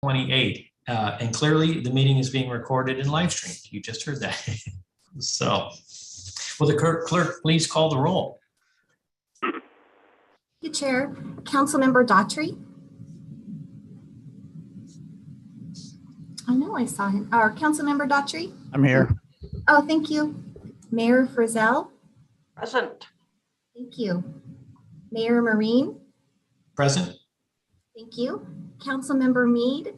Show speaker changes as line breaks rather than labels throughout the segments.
28. And clearly the meeting is being recorded and live streamed. You just heard that. So, will the clerk please call the roll?
Thank you, Chair. Councilmember Daughtry. I know I saw him. Or Councilmember Daughtry.
I'm here.
Oh, thank you. Mayor Frizzell.
Present.
Thank you. Mayor Marine.
Present.
Thank you. Councilmember Mead.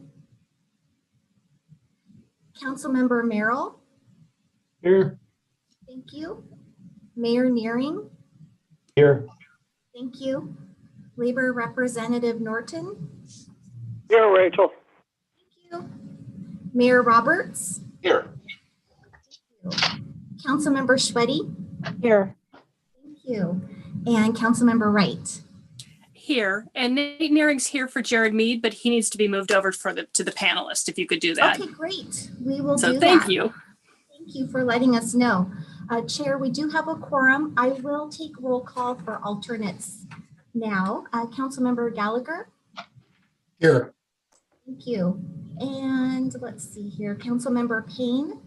Councilmember Merrill.
Here.
Thank you. Mayor Nearing.
Here.
Thank you. Labor Representative Norton.
Here, Rachel.
Thank you. Mayor Roberts.
Here.
Councilmember Schweddy.
Here.
Thank you. And Councilmember Wright.
Here. And Nate Nearing's here for Jared Mead, but he needs to be moved over to the panelist, if you could do that.
Okay, great. We will
So
do
thank
that.
you.
Thank you for letting us know. Chair, we do have a quorum. I will take roll call for alternates now. Councilmember Gallagher.
Here.
Thank you. And let's see here. Councilmember Payne.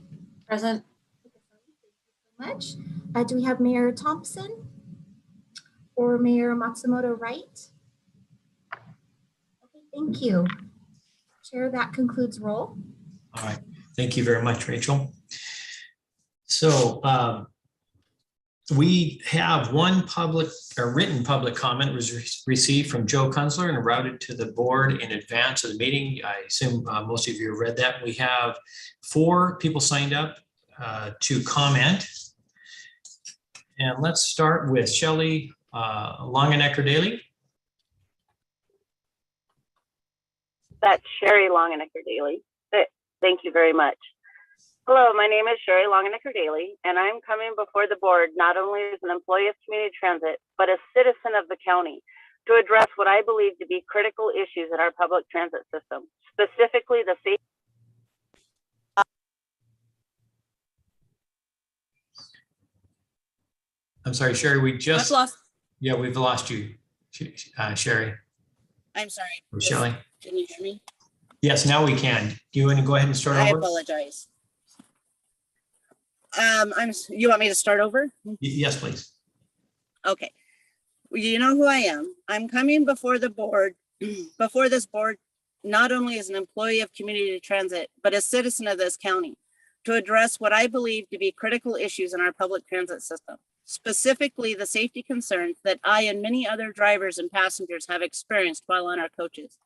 Present.
Thank you so much. Do we have Mayor Thompson or Mayor Matsumoto Wright? Okay, thank you. Chair, that concludes roll.
All right. Thank you very much, Rachel. So we have one written public comment was received from Joe Kunzler and routed to the board in advance of the meeting. I assume most of you have read that. We have 4 people signed up to comment. And let's start with Shelley Longenecker-Daly.
That's Sherry Longenecker-Daly. Thank you very much. Hello, my name is Sherry Longenecker-Daly, and I'm coming before the board not only as an employee of community transit, but a citizen of the county to address what I believe to be critical issues in our public transit system, specifically the safety.
I'm sorry, Sherry, we just
lost.
Yeah, we've lost you, Sherry.
I'm sorry.
Or Shelley.
Can you hear me?
Yes, now we can. Do you want to go ahead and start
I
over?
apologize. You want me to start over?
Yes, please.
Okay. Well, you know who I am. I'm coming before the board, before this board, not only as an employee of community transit, but a citizen of this county to address what I believe to be critical issues in our public transit system, specifically the safety concerns that I and many other drivers and passengers have experienced while on our coaches.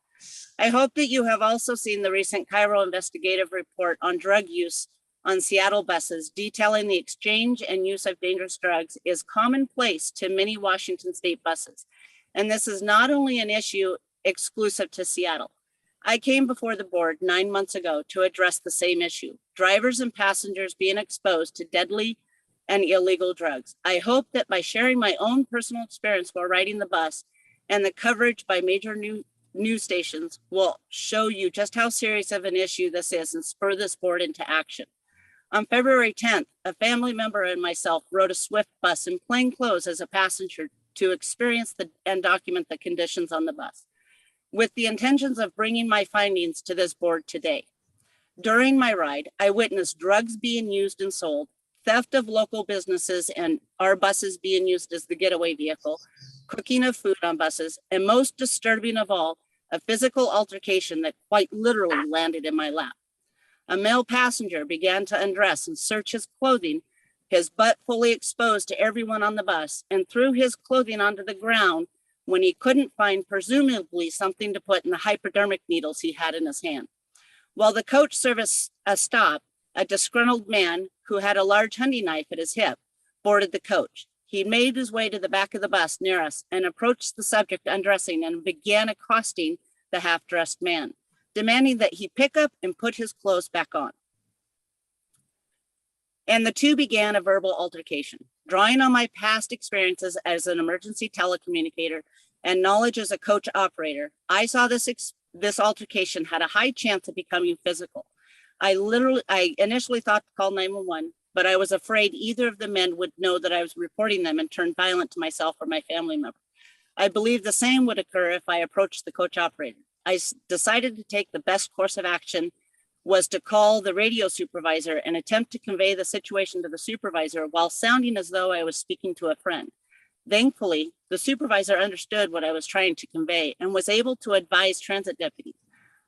I hope that you have also seen the recent Cairo investigative report on drug use on Seattle buses, detailing the exchange and use of dangerous drugs is commonplace to many Washington state buses. And this is not only an issue exclusive to Seattle. I came before the board 9 months ago to address the same issue, drivers and passengers being exposed to deadly and illegal drugs. I hope that by sharing my own personal experience while riding the bus and the coverage by major news stations will show you just how serious of an issue this is and spur this board into action. On February 10th, a family member and myself rode a Swift bus in plain clothes as a passenger to experience and document the conditions on the bus, with the intentions of bringing my findings to this board today. During my ride, I witnessed drugs being used and sold, theft of local businesses and our buses being used as the getaway vehicle, cooking of food on buses, and most disturbing of all, a physical altercation that quite literally landed in my lap. A male passenger began to undress and search his clothing, his butt fully exposed to everyone on the bus, and threw his clothing onto the ground when he couldn't find presumably something to put in the hypodermic needles he had in his hand. While the coach service stopped, a disgruntled man who had a large hunting knife at his hip boarded the coach. He made his way to the back of the bus near us and approached the subject undressing and began accosting the half-dressed man, demanding that he pick up and put his clothes back on. And the two began a verbal altercation. Drawing on my past experiences as an emergency telecommunicator and knowledge as a coach operator, I saw this altercation had a high chance of becoming physical. I initially thought to call 911, but I was afraid either of the men would know that I was reporting them and turn violent to myself or my family member. I believe the same would occur if I approached the coach operator. decided to take the best course of action was to call the radio supervisor and attempt to convey the situation to the supervisor while sounding as though I was speaking to a friend. Thankfully, the supervisor understood what I was trying to convey and was able to advise transit deputies.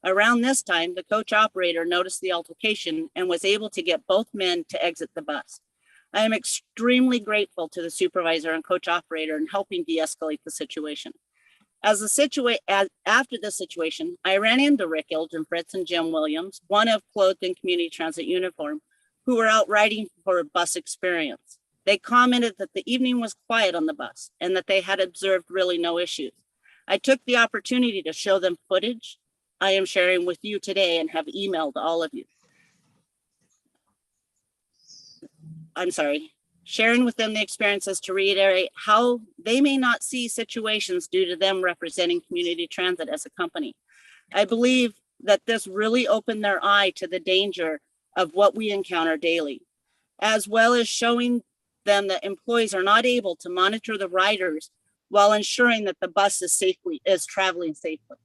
Around this time, the coach operator noticed the altercation and was able to get both men to exit the bus. I am extremely grateful to the supervisor and coach operator in helping de-escalate the situation. After the situation, I ran into Rick Eldrin Fritz and Jim Williams, one of clothed in community transit uniform, who were out riding for a bus experience. They commented that the evening was quiet on the bus and that they had observed really no issues. I took the opportunity to show them footage I am sharing with you today and have emailed all of you. Sharing with them the experiences to reiterate how they may not see situations due to them representing community transit as a company. I believe that this really opened their eye to the danger of what we encounter daily, as well as showing them that employees are not able to monitor the riders while ensuring that the bus is traveling safely.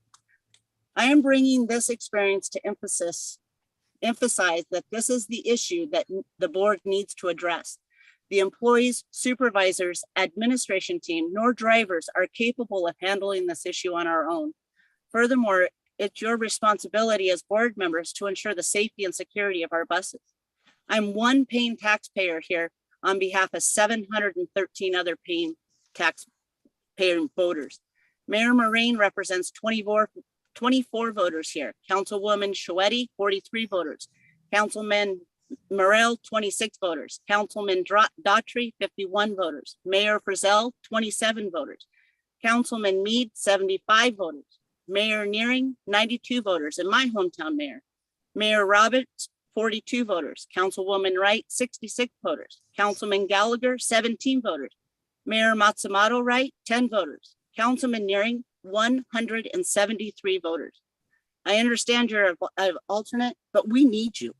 I am bringing this experience to emphasize that this is the issue that the board needs to address. The employees, supervisors, administration team, nor drivers are capable of handling this issue on our own. Furthermore, it's your responsibility as board members to ensure the safety and security of our buses. I'm one paying taxpayer here on behalf of 713 other paying taxpayer voters. Mayor Moraine represents 24 voters here. Councilwoman Shoetti, 43 voters. Councilman Morel, 26 voters. Councilman Daughtry, 51 voters. Mayor Frizzell, 27 voters. Councilman Mead, 75 voters. Mayor Nearing, 92 voters, and my hometown mayor. Mayor Roberts, 42 voters. Councilwoman Wright, 66 voters. Councilman Gallagher, 17 voters. Mayor Matsumoto Wright, 10 voters. Councilman Nearing, 173 voters. I understand you're an alternate, but we need you.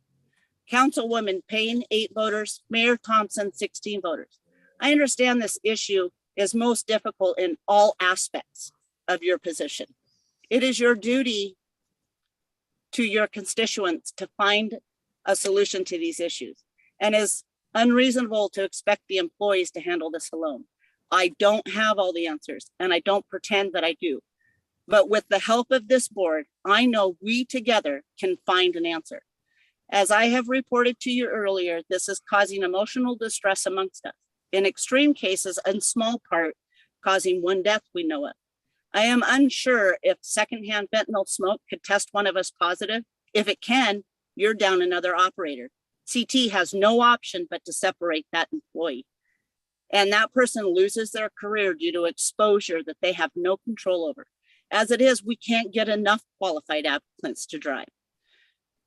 Councilwoman Payne, 8 voters. Mayor Thompson, 16 voters. I understand this issue is most difficult in all aspects of your position. It is your duty to your constituents to find a solution to these issues, and is unreasonable to expect the employees to handle this alone. I don't have all the answers, and I don't pretend that I do. But with the help of this board, I know we together can find an answer. As I have reported to you earlier, this is causing emotional distress amongst us. In extreme cases, in small part, causing one death we know of. I am unsure if secondhand fentanyl smoke could test one of us positive. If it can, you're down another operator. CT has no option but to separate that employee. And that person loses their career due to exposure that they have no control over. As it is, we can't get enough qualified applicants to drive.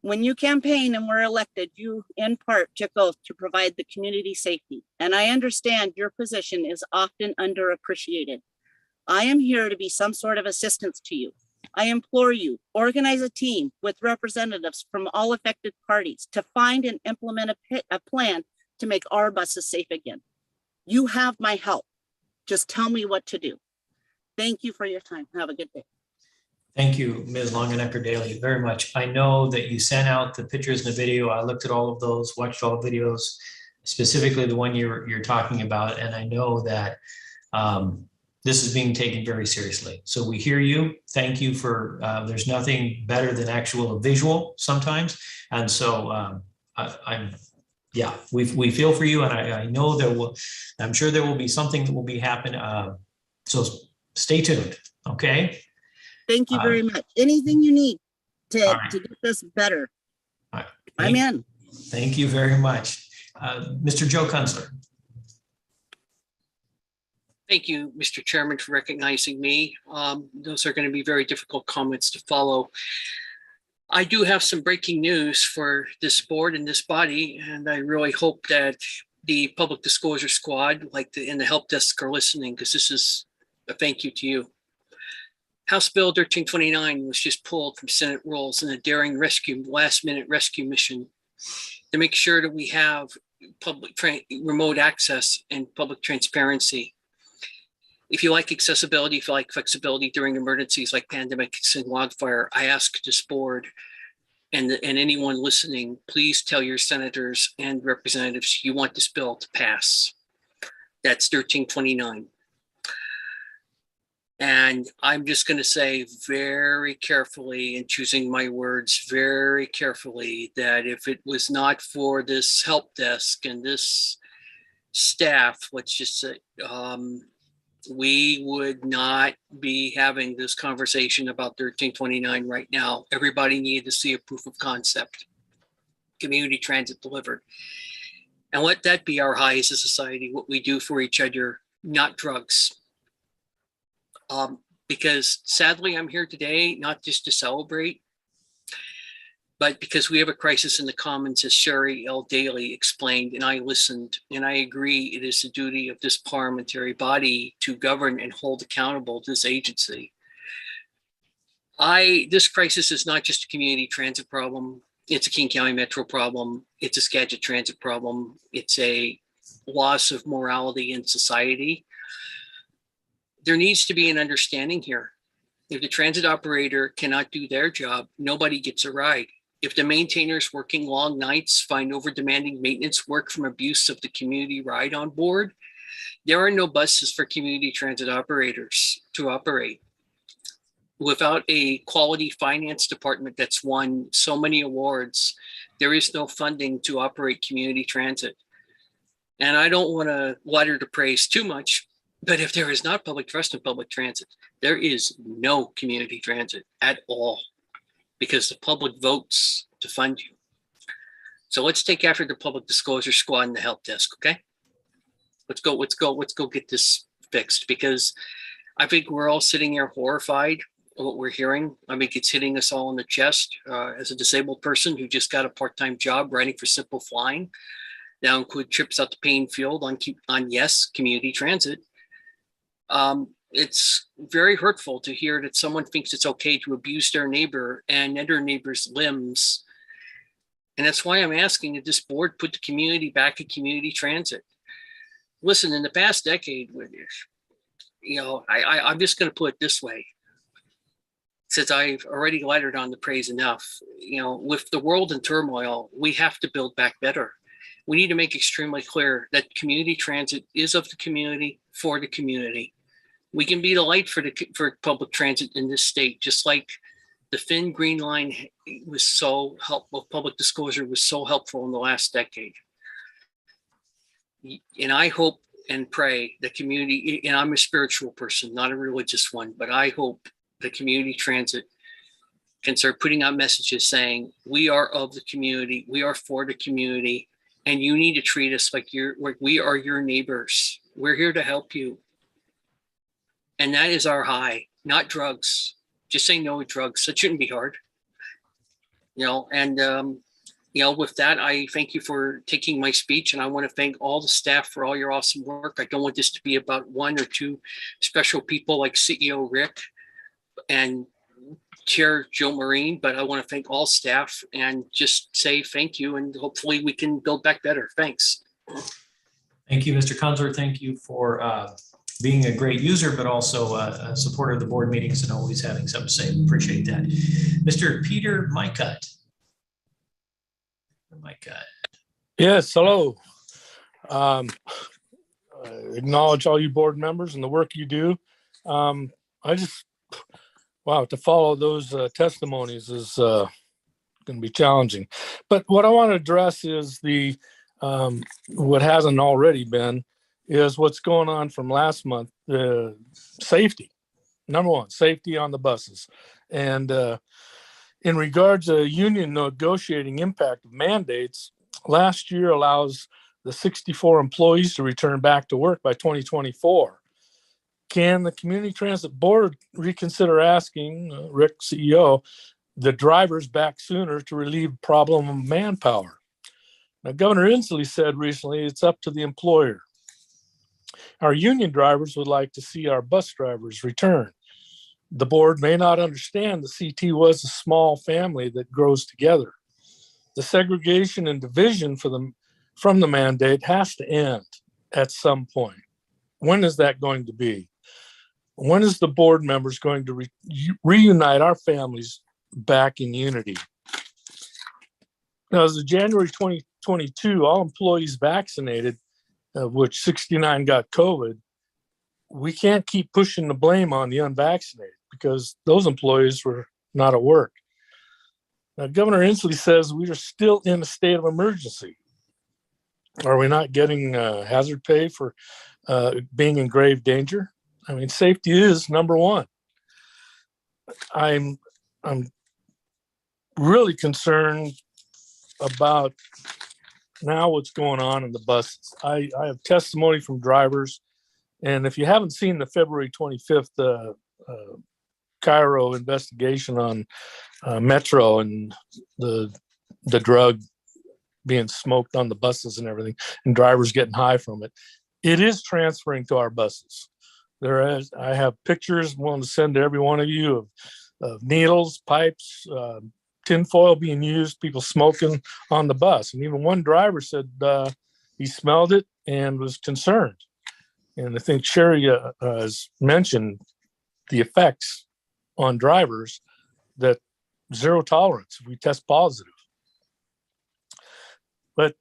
When you campaign and were elected, you in part took oath to provide the community safety. And I understand your position is often underappreciated. I am here to be some sort of assistance to you. I implore you, organize a team with representatives from all affected parties to find and implement a plan to make our buses safe again. You have my help. Just tell me what to do. Thank you for your time. Have a good day.
Thank you, Ms. Longenecker Daly, very much. I know that you sent out the pictures and the video. I looked at all of those, watched all the videos, specifically the one you're talking about, and I know that this is being taken very seriously. So we hear you. Thank you for, there's nothing better than actual visual sometimes. And so yeah, we feel for you, and I know I'm sure there will be something that will be happening. So stay tuned, okay?
Thank you very much. Anything you need to get this better,
right.
I'm in.
Thank you very much. Mr. Joe Kunzler.
Thank you, Mr. Chairman, for recognizing me. Those are going to be very difficult comments to follow. I do have some breaking news for this board and this body, and I really hope that the Public Disclosure Squad, and the help desk, are listening, because this is a thank you to you. House Bill 1329 was just pulled from Senate rules in a daring last-minute rescue mission to make sure that we have public remote access and public transparency. If you like accessibility, if you like flexibility during emergencies like pandemics and wildfire, I ask this board and anyone listening, please tell your senators and representatives you want this bill to pass. That's 1329. And I'm just going to say very carefully, and choosing my words very carefully, that if it was not for this help desk and this staff, let's just say, we would not be having this conversation about 1329 right now. Everybody needed to see a proof of concept, community transit delivered. And let that be our high as a society, what we do for each other, not drugs. Because sadly, I'm here today, not just to celebrate, but because we have a crisis in the Commons, as Sherry L. Daly explained, and I listened, and I agree it is the duty of this parliamentary body to govern and hold accountable this agency. This crisis is not just a community transit problem. It's a King County Metro problem. It's a Skagit transit problem. It's a loss of morality in society. There needs to be an understanding here. If the transit operator cannot do their job, nobody gets a ride. If the maintainers working long nights find over-demanding maintenance work from abuse of the community ride on board, there are no buses for community transit operators to operate. Without a quality finance department that's won so many awards, there is no funding to operate community transit. And I don't want to water the praise too much, but if there is not public trust in public transit, there is no community transit at all, because the public votes to fund you. So let's take after the public disclosure squad and the help desk, okay? Let's go get this fixed, because I think we're all sitting here horrified of what we're hearing. I think it's hitting us all in the chest. As a disabled person who just got a part-time job writing for Simple Flying, now include trips out to Payne Field on yes, community transit. It's very hurtful to hear that someone thinks it's okay to abuse their neighbor and their neighbor's limbs. And that's why I'm asking that this board put the community back in community transit. Listen, in the past decade, I'm just going to put it this way, since I've already lettered on the praise enough. With the world in turmoil, we have to build back better. We need to make extremely clear that community transit is of the community for the community. We can be the light for public transit in this state, just like the Finn Green Line was so helpful. Public disclosure was so helpful in the last decade. And I hope and pray the community, and I'm a spiritual person, not a religious one, but I hope the community transit can start putting out messages saying, we are of the community, we are for the community, and you need to treat us like we are your neighbors. We're here to help you. And that is our high, not drugs. Just say no to drugs. That shouldn't be hard. With that, I thank you for taking my speech, and I want to thank all the staff for all your awesome work. I don't want this to be about one or two special people like CEO Rick and Chair Joe Marine, but I want to thank all staff and just say thank you, and hopefully we can build back better. Thanks.
Thank you, Mr. Kunzler. Thank you for being a great user, but also a supporter of the board meetings and always having something to say. Appreciate that. Mr. Peter Mycutt.
Yes, hello. Acknowledge all you board members and the work you do. To follow those testimonies is going to be challenging. But what I want to address is what hasn't already been, is what's going on from last month. Safety, number one, safety on the buses. And in regards to union negotiating impact of mandates, last year allows the 64 employees to return back to work by 2024. Can the Community Transit Board reconsider asking, Rick, CEO, the drivers back sooner to relieve the problem of manpower? Now, Governor Inslee said recently it's up to the employer. Our union drivers would like to see our bus drivers return. The board may not understand the CT was a small family that grows together. The segregation and division from the mandate has to end at some point. When is that going to be? when is the board members going to reunite our families back in unity? Now, as of January 2022, all employees vaccinated, of which 69 got COVID, we can't keep pushing the blame on the unvaccinated because those employees were not at work. Now, Governor Inslee says we are still in a state of emergency. Are we not getting hazard pay for being in grave danger? I mean, safety is number one. I'm really concerned about now what's going on in the buses. I have testimony from drivers, and if you haven't seen the February 25th Cairo investigation on Metro and the drug being smoked on the buses and everything, and drivers getting high from it, it is transferring to our buses. I have pictures I want to send to every one of you of needles, pipes, tinfoil being used, people smoking on the bus. And even one driver said he smelled it and was concerned. And I think Sherry has mentioned the effects on drivers, that zero tolerance if we test positive. But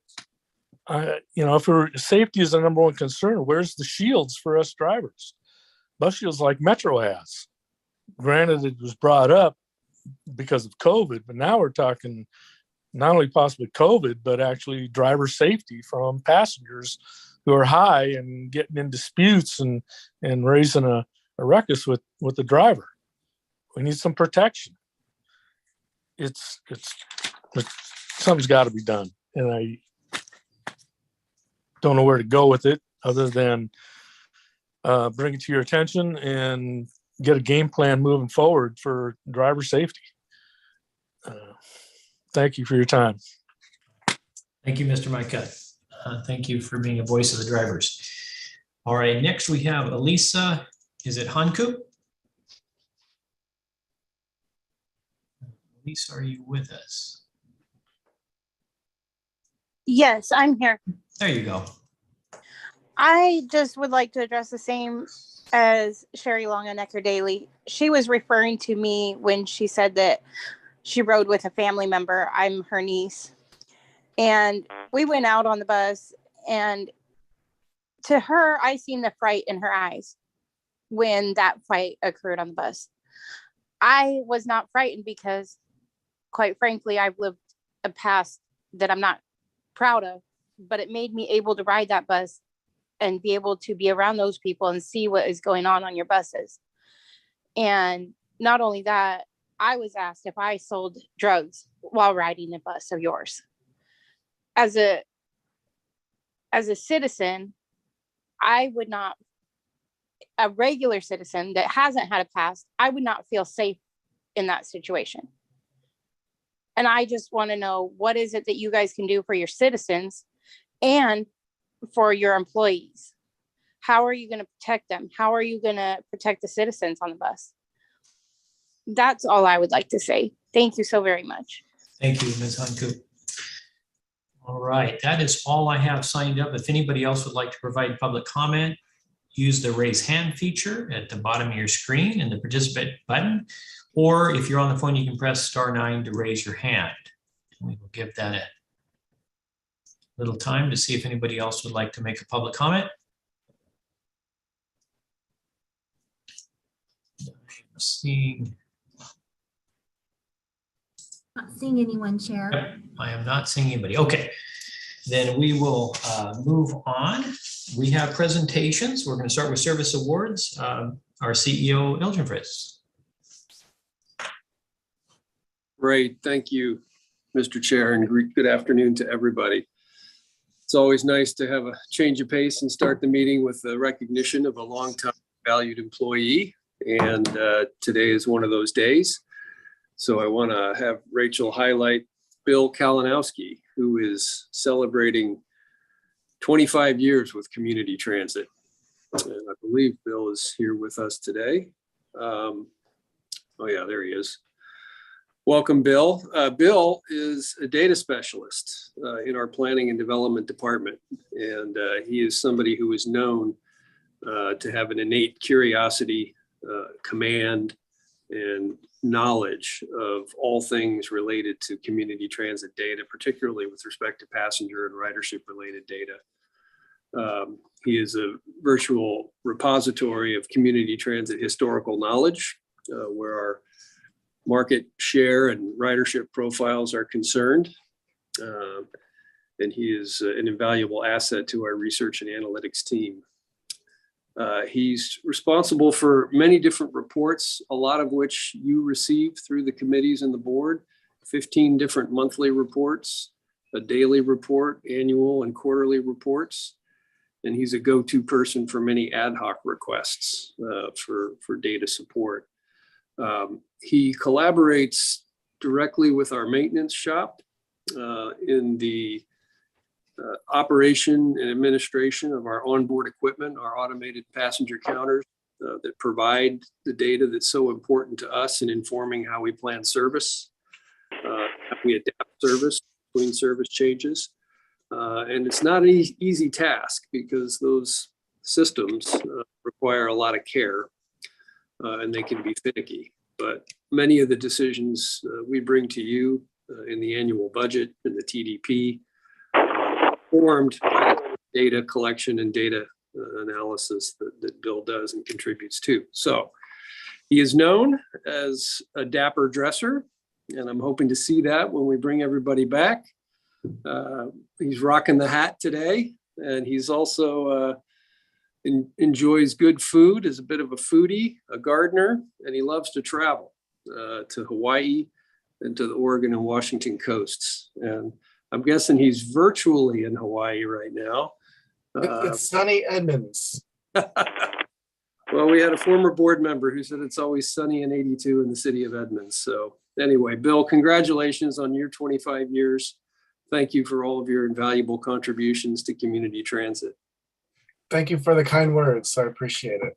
if safety is the number one concern, where's the shields for us drivers? Bus shields like Metro has. Granted, it was brought up because of COVID, but now we're talking not only possibly COVID, but actually driver safety from passengers who are high and getting in disputes and raising a ruckus with the driver. We need some protection. It's something's got to be done, and I don't know where to go with it other than bring it to your attention and get a game plan moving forward for driver safety. Thank you for your time.
Thank you, Mr. Micah. Thank you for being a voice of the drivers. All right, next we have Elisa. Is it Hanku? Elisa, are you with us?
Yes, I'm here.
There you go.
I just would like to address the same as Sherry Longenecker Daly. She was referring to me when she said that she rode with a family member. I'm her niece. And we went out on the bus, and to her, I seen the fright in her eyes when that fight occurred on the bus. I was not frightened because, quite frankly, I've lived a past that I'm not proud of, but it made me able to ride that bus and be able to be around those people and see what is going on your buses. And not only that, I was asked if I sold drugs while riding the bus of yours. As a citizen, I would not, a regular citizen that hasn't had a past, I would not feel safe in that situation. And I just want to know, what is it that you guys can do for your citizens and for your employees? How are you going to protect them? How are you going to protect the citizens on the bus? That's all I would like to say. Thank you so very much.
Thank you, Ms. Hanku. All right, that is all I have signed up. If anybody else would like to provide public comment, use the raise hand feature at the bottom of your screen and the participate button. Or if you're on the phone, you can press *9 to raise your hand. We will give that a little time to see if anybody else would like to make a public comment.
Not seeing anyone, Chair.
Yep, I am not seeing anybody. Okay, then we will move on. We have presentations. We're going to start with service awards. Our CEO, Elgin Fritz.
Great, thank you, Mr. Chair, and good afternoon to everybody. It's always nice to have a change of pace and start the meeting with the recognition of a longtime valued employee. And today is one of those days. So I want to have Rachel highlight Bill Kalinowski, who is celebrating 25 years with community transit. And I believe Bill is here with us today. Oh yeah, there he is. Welcome, Bill. Bill is a data specialist in our planning and development department. And he is somebody who is known to have an innate curiosity command and knowledge of all things related to community transit data, particularly with respect to passenger and ridership related data. He is a virtual repository of community transit historical knowledge, where our market share and ridership profiles are concerned. And he is an invaluable asset to our research and analytics team. He's responsible for many different reports, a lot of which you receive through the committees and the board, 15 different monthly reports, a daily report, annual and quarterly reports. And he's a go-to person for many ad hoc requests for data support. He collaborates directly with our maintenance shop in the operation and administration of our onboard equipment, our automated passenger counters that provide the data that's so important to us in informing how we plan service, how we adapt service between service changes. And it's not an easy task because those systems require a lot of care and they can be finicky. But many of the decisions we bring to you in the annual budget and the TDP formed by the data collection and data analysis that Bill does and contributes to. So he is known as a dapper dresser, and I'm hoping to see that when we bring everybody back. He's rocking the hat today, and he's also enjoys good food, is a bit of a foodie, a gardener, and he loves to travel to Hawaii and to the Oregon and Washington coasts. And I'm guessing he's virtually in Hawaii right now.
It's sunny Edmonds.
Well, we had a former board member who said it's always sunny and 82 in the city of Edmonds. So anyway, Bill, congratulations on your 25 years. Thank you for all of your invaluable contributions to community transit.
Thank you for the kind words. I appreciate it.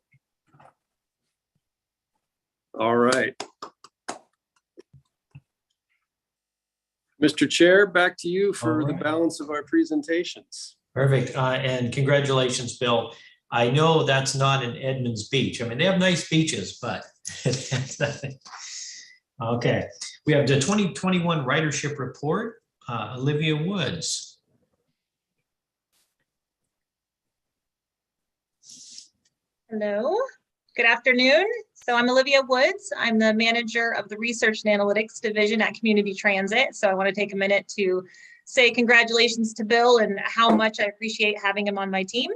All right. Mr. Chair, back to you for the balance of our presentations.
Perfect. And congratulations, Bill. I know that's not an Edmonds beach. I mean, they have nice beaches, but okay. We have the 2021 ridership report. Olivia Woods.
Hello, good afternoon. So I'm Olivia Woods. I'm the manager of the Research and Analytics Division at Community Transit. So I want to take a minute to say congratulations to Bill and how much I appreciate having him on my team.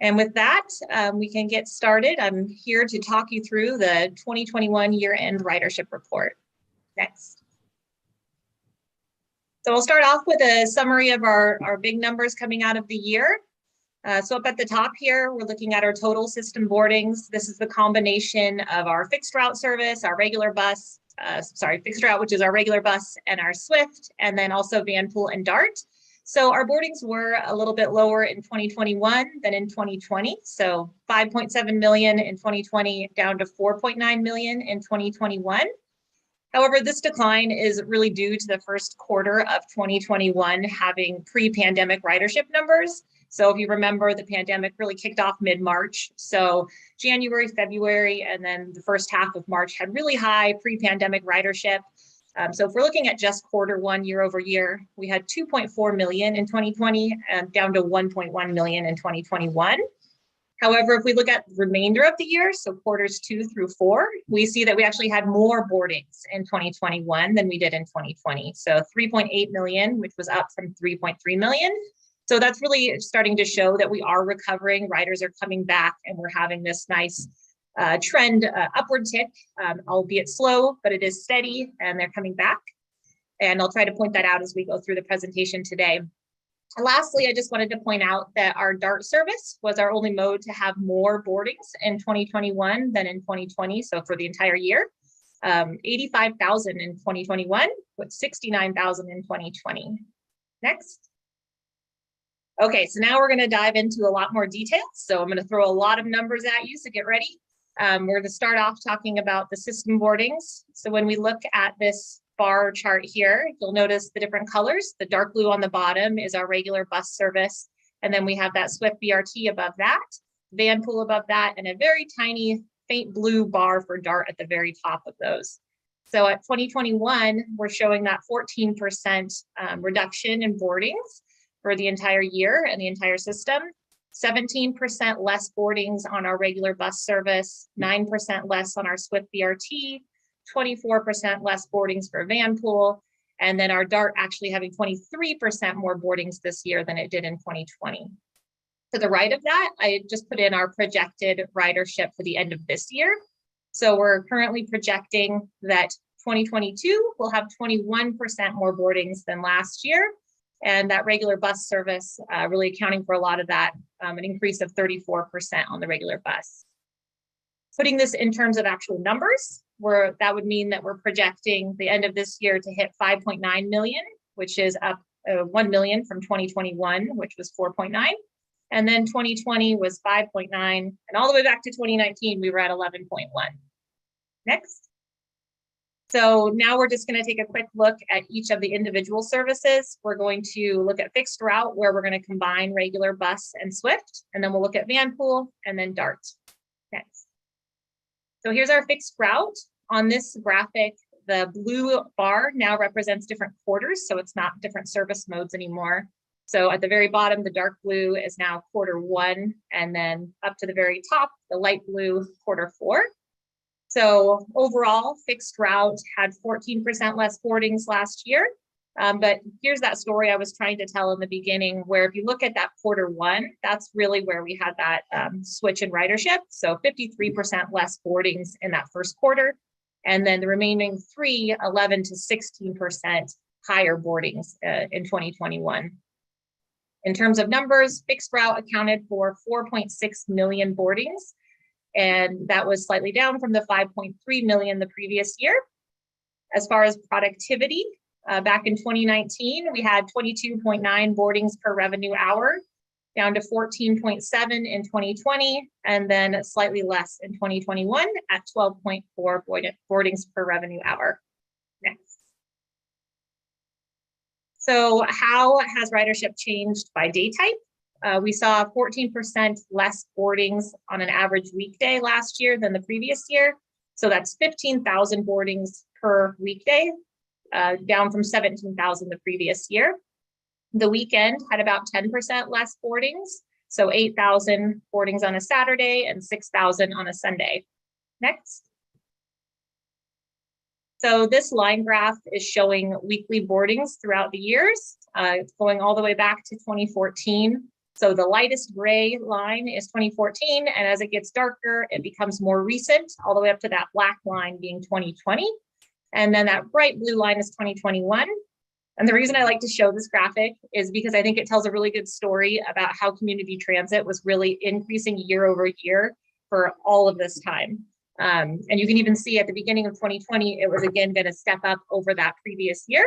And with that, we can get started. I'm here to talk you through the 2021 year-end ridership report. Next. So I'll start off with a summary of our big numbers coming out of the year. So up at the top here, we're looking at our total system boardings. This is the combination of our fixed route service, our regular bus, fixed route, which is our regular bus, and our Swift, and then also Vanpool and DART. So our boardings were a little bit lower in 2021 than in 2020. So 5.7 million in 2020 down to 4.9 million in 2021. However, this decline is really due to the first quarter of 2021 having pre-pandemic ridership numbers. So if you remember, the pandemic really kicked off mid-March. So January, February, and then the first half of March had really high pre-pandemic ridership. So if we're looking at just quarter one year over year, we had 2.4 million in 2020 and down to 1.1 million in 2021. However, if we look at the remainder of the year, so quarters 2 through 4, we see that we actually had more boardings in 2021 than we did in 2020. So 3.8 million, which was up from 3.3 million. So that's really starting to show that we are recovering, riders are coming back, and we're having this nice trend, upward tick, albeit slow, but it is steady and they're coming back. And I'll try to point that out as we go through the presentation today. And lastly, I just wanted to point out that our DART service was our only mode to have more boardings in 2021 than in 2020. So for the entire year, 85,000 in 2021 with 69,000 in 2020. Next. Okay, so now we're going to dive into a lot more details. So I'm going to throw a lot of numbers at you, so get ready. We're going to start off talking about the system boardings. So when we look at this bar chart here, you'll notice the different colors. The dark blue on the bottom is our regular bus service. And then we have that Swift BRT above that, Vanpool above that, and a very tiny faint blue bar for DART at the very top of those. So at 2021, we're showing that 14% reduction in boardings for the entire year and the entire system, 17% less boardings on our regular bus service, 9% less on our Swift BRT, 24% less boardings for Vanpool, and then our DART actually having 23% more boardings this year than it did in 2020. To the right of that, I just put in our projected ridership for the end of this year. So we're currently projecting that 2022 will have 21% more boardings than last year. And that regular bus service really accounting for a lot of that, an increase of 34% on the regular bus. Putting this in terms of actual numbers, that would mean that we're projecting the end of this year to hit 5.9 million, which is up 1 million from 2021, which was 4.9. And then 2020 was 5.9. And all the way back to 2019, we were at 11.1. Next. So now we're just going to take a quick look at each of the individual services. We're going to look at fixed route, where we're going to combine regular bus and Swift, and then we'll look at Vanpool and then DART. Next. So here's our fixed route. On this graphic, the blue bar now represents different quarters, so it's not different service modes anymore. So at the very bottom, the dark blue is now Q1, and then up to the very top, the light blue, Q4. So overall, fixed route had 14% less boardings last year. But here's that story I was trying to tell in the beginning, where if you look at that Q1, that's really where we had that switch in ridership. So 53% less boardings in that first quarter. And then the remaining 11 to 16% higher boardings in 2021. In terms of numbers, fixed route accounted for 4.6 million boardings, and that was slightly down from the 5.3 million the previous year. As far as productivity, back in 2019, we had 22.9 boardings per revenue hour, down to 14.7 in 2020, and then slightly less in 2021 at 12.4 boardings per revenue hour. Next. So how has ridership changed by day type? We saw 14% less boardings on an average weekday last year than the previous year. So that's 15,000 boardings per weekday, down from 17,000 the previous year. The weekend had about 10% less boardings. So 8,000 boardings on a Saturday and 6,000 on a Sunday. Next. So this line graph is showing weekly boardings throughout the years, going all the way back to 2014. So the lightest gray line is 2014, and as it gets darker, it becomes more recent, all the way up to that black line being 2020. And then that bright blue line is 2021. And the reason I like to show this graphic is because I think it tells a really good story about how community transit was really increasing year over year for all of this time. And you can even see at the beginning of 2020, it was again going to step up over that previous year.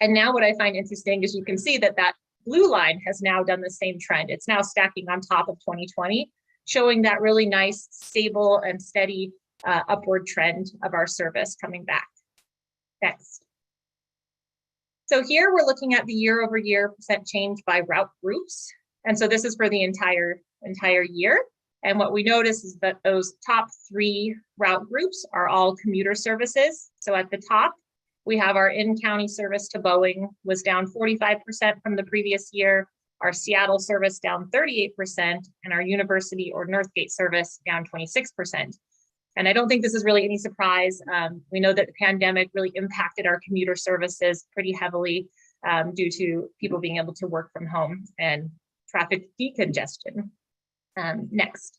And now what I find interesting is you can see that that blue line has now done the same trend. It's now stacking on top of 2020, showing that really nice, stable and steady upward trend of our service coming back. Next. So here we're looking at the year over year percent change by route groups. And so this is for the entire year. And what we notice is that those top 3 route groups are all commuter services. So at the top, we have our in-county service to Boeing was down 45% from the previous year, our Seattle service down 38%, and our University or Northgate service down 26%. And I don't think this is really any surprise. We know that the pandemic really impacted our commuter services pretty heavily due to people being able to work from home and traffic decongestion. Next.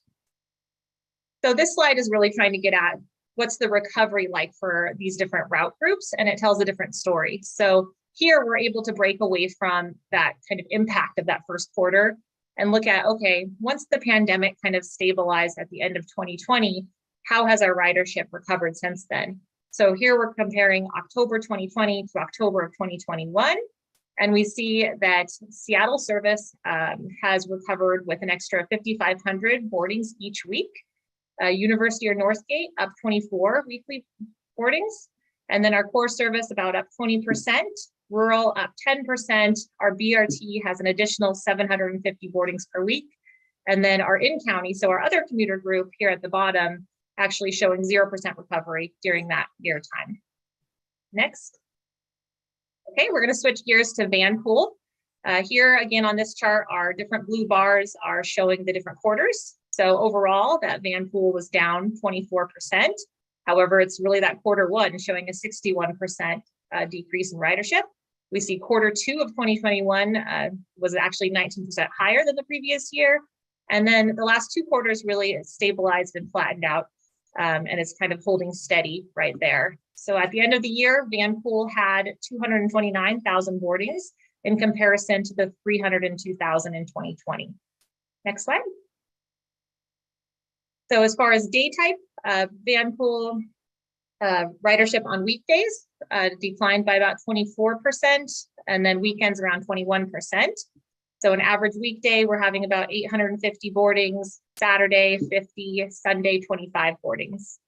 So this slide is really trying to get at what's the recovery like for these different route groups, and it tells a different story. So here we're able to break away from that kind of impact of that first quarter and look at, okay, once the pandemic kind of stabilized at the end of 2020, how has our ridership recovered since then? So here we're comparing October 2020 to October of 2021. And we see that Seattle service has recovered with an extra 5,500 boardings each week. University or Northgate up 24 weekly boardings. And then our core service about up 20%, rural up 10%. Our BRT has an additional 750 boardings per week. And then our in-county, so our other commuter group here at the bottom, actually showing 0% recovery during that year time. Next. Okay, we're going to switch gears to van pool. Here again on this chart, our different blue bars are showing the different quarters. So overall, that van pool was down 24%. However, it's really that quarter one showing a 61% decrease in ridership. We see quarter two of 2021 was actually 19% higher than the previous year. And then the last two quarters really stabilized and flattened out, and it's kind of holding steady right there. So at the end of the year, van pool had 229,000 boardings in comparison to the 302,000 in 2020. Next slide. So as far as day type, van pool ridership on weekdays declined by about 24%, and then weekends around 21%. So an average weekday, we're having about 850 boardings, Saturday 50, Sunday 25 boardings.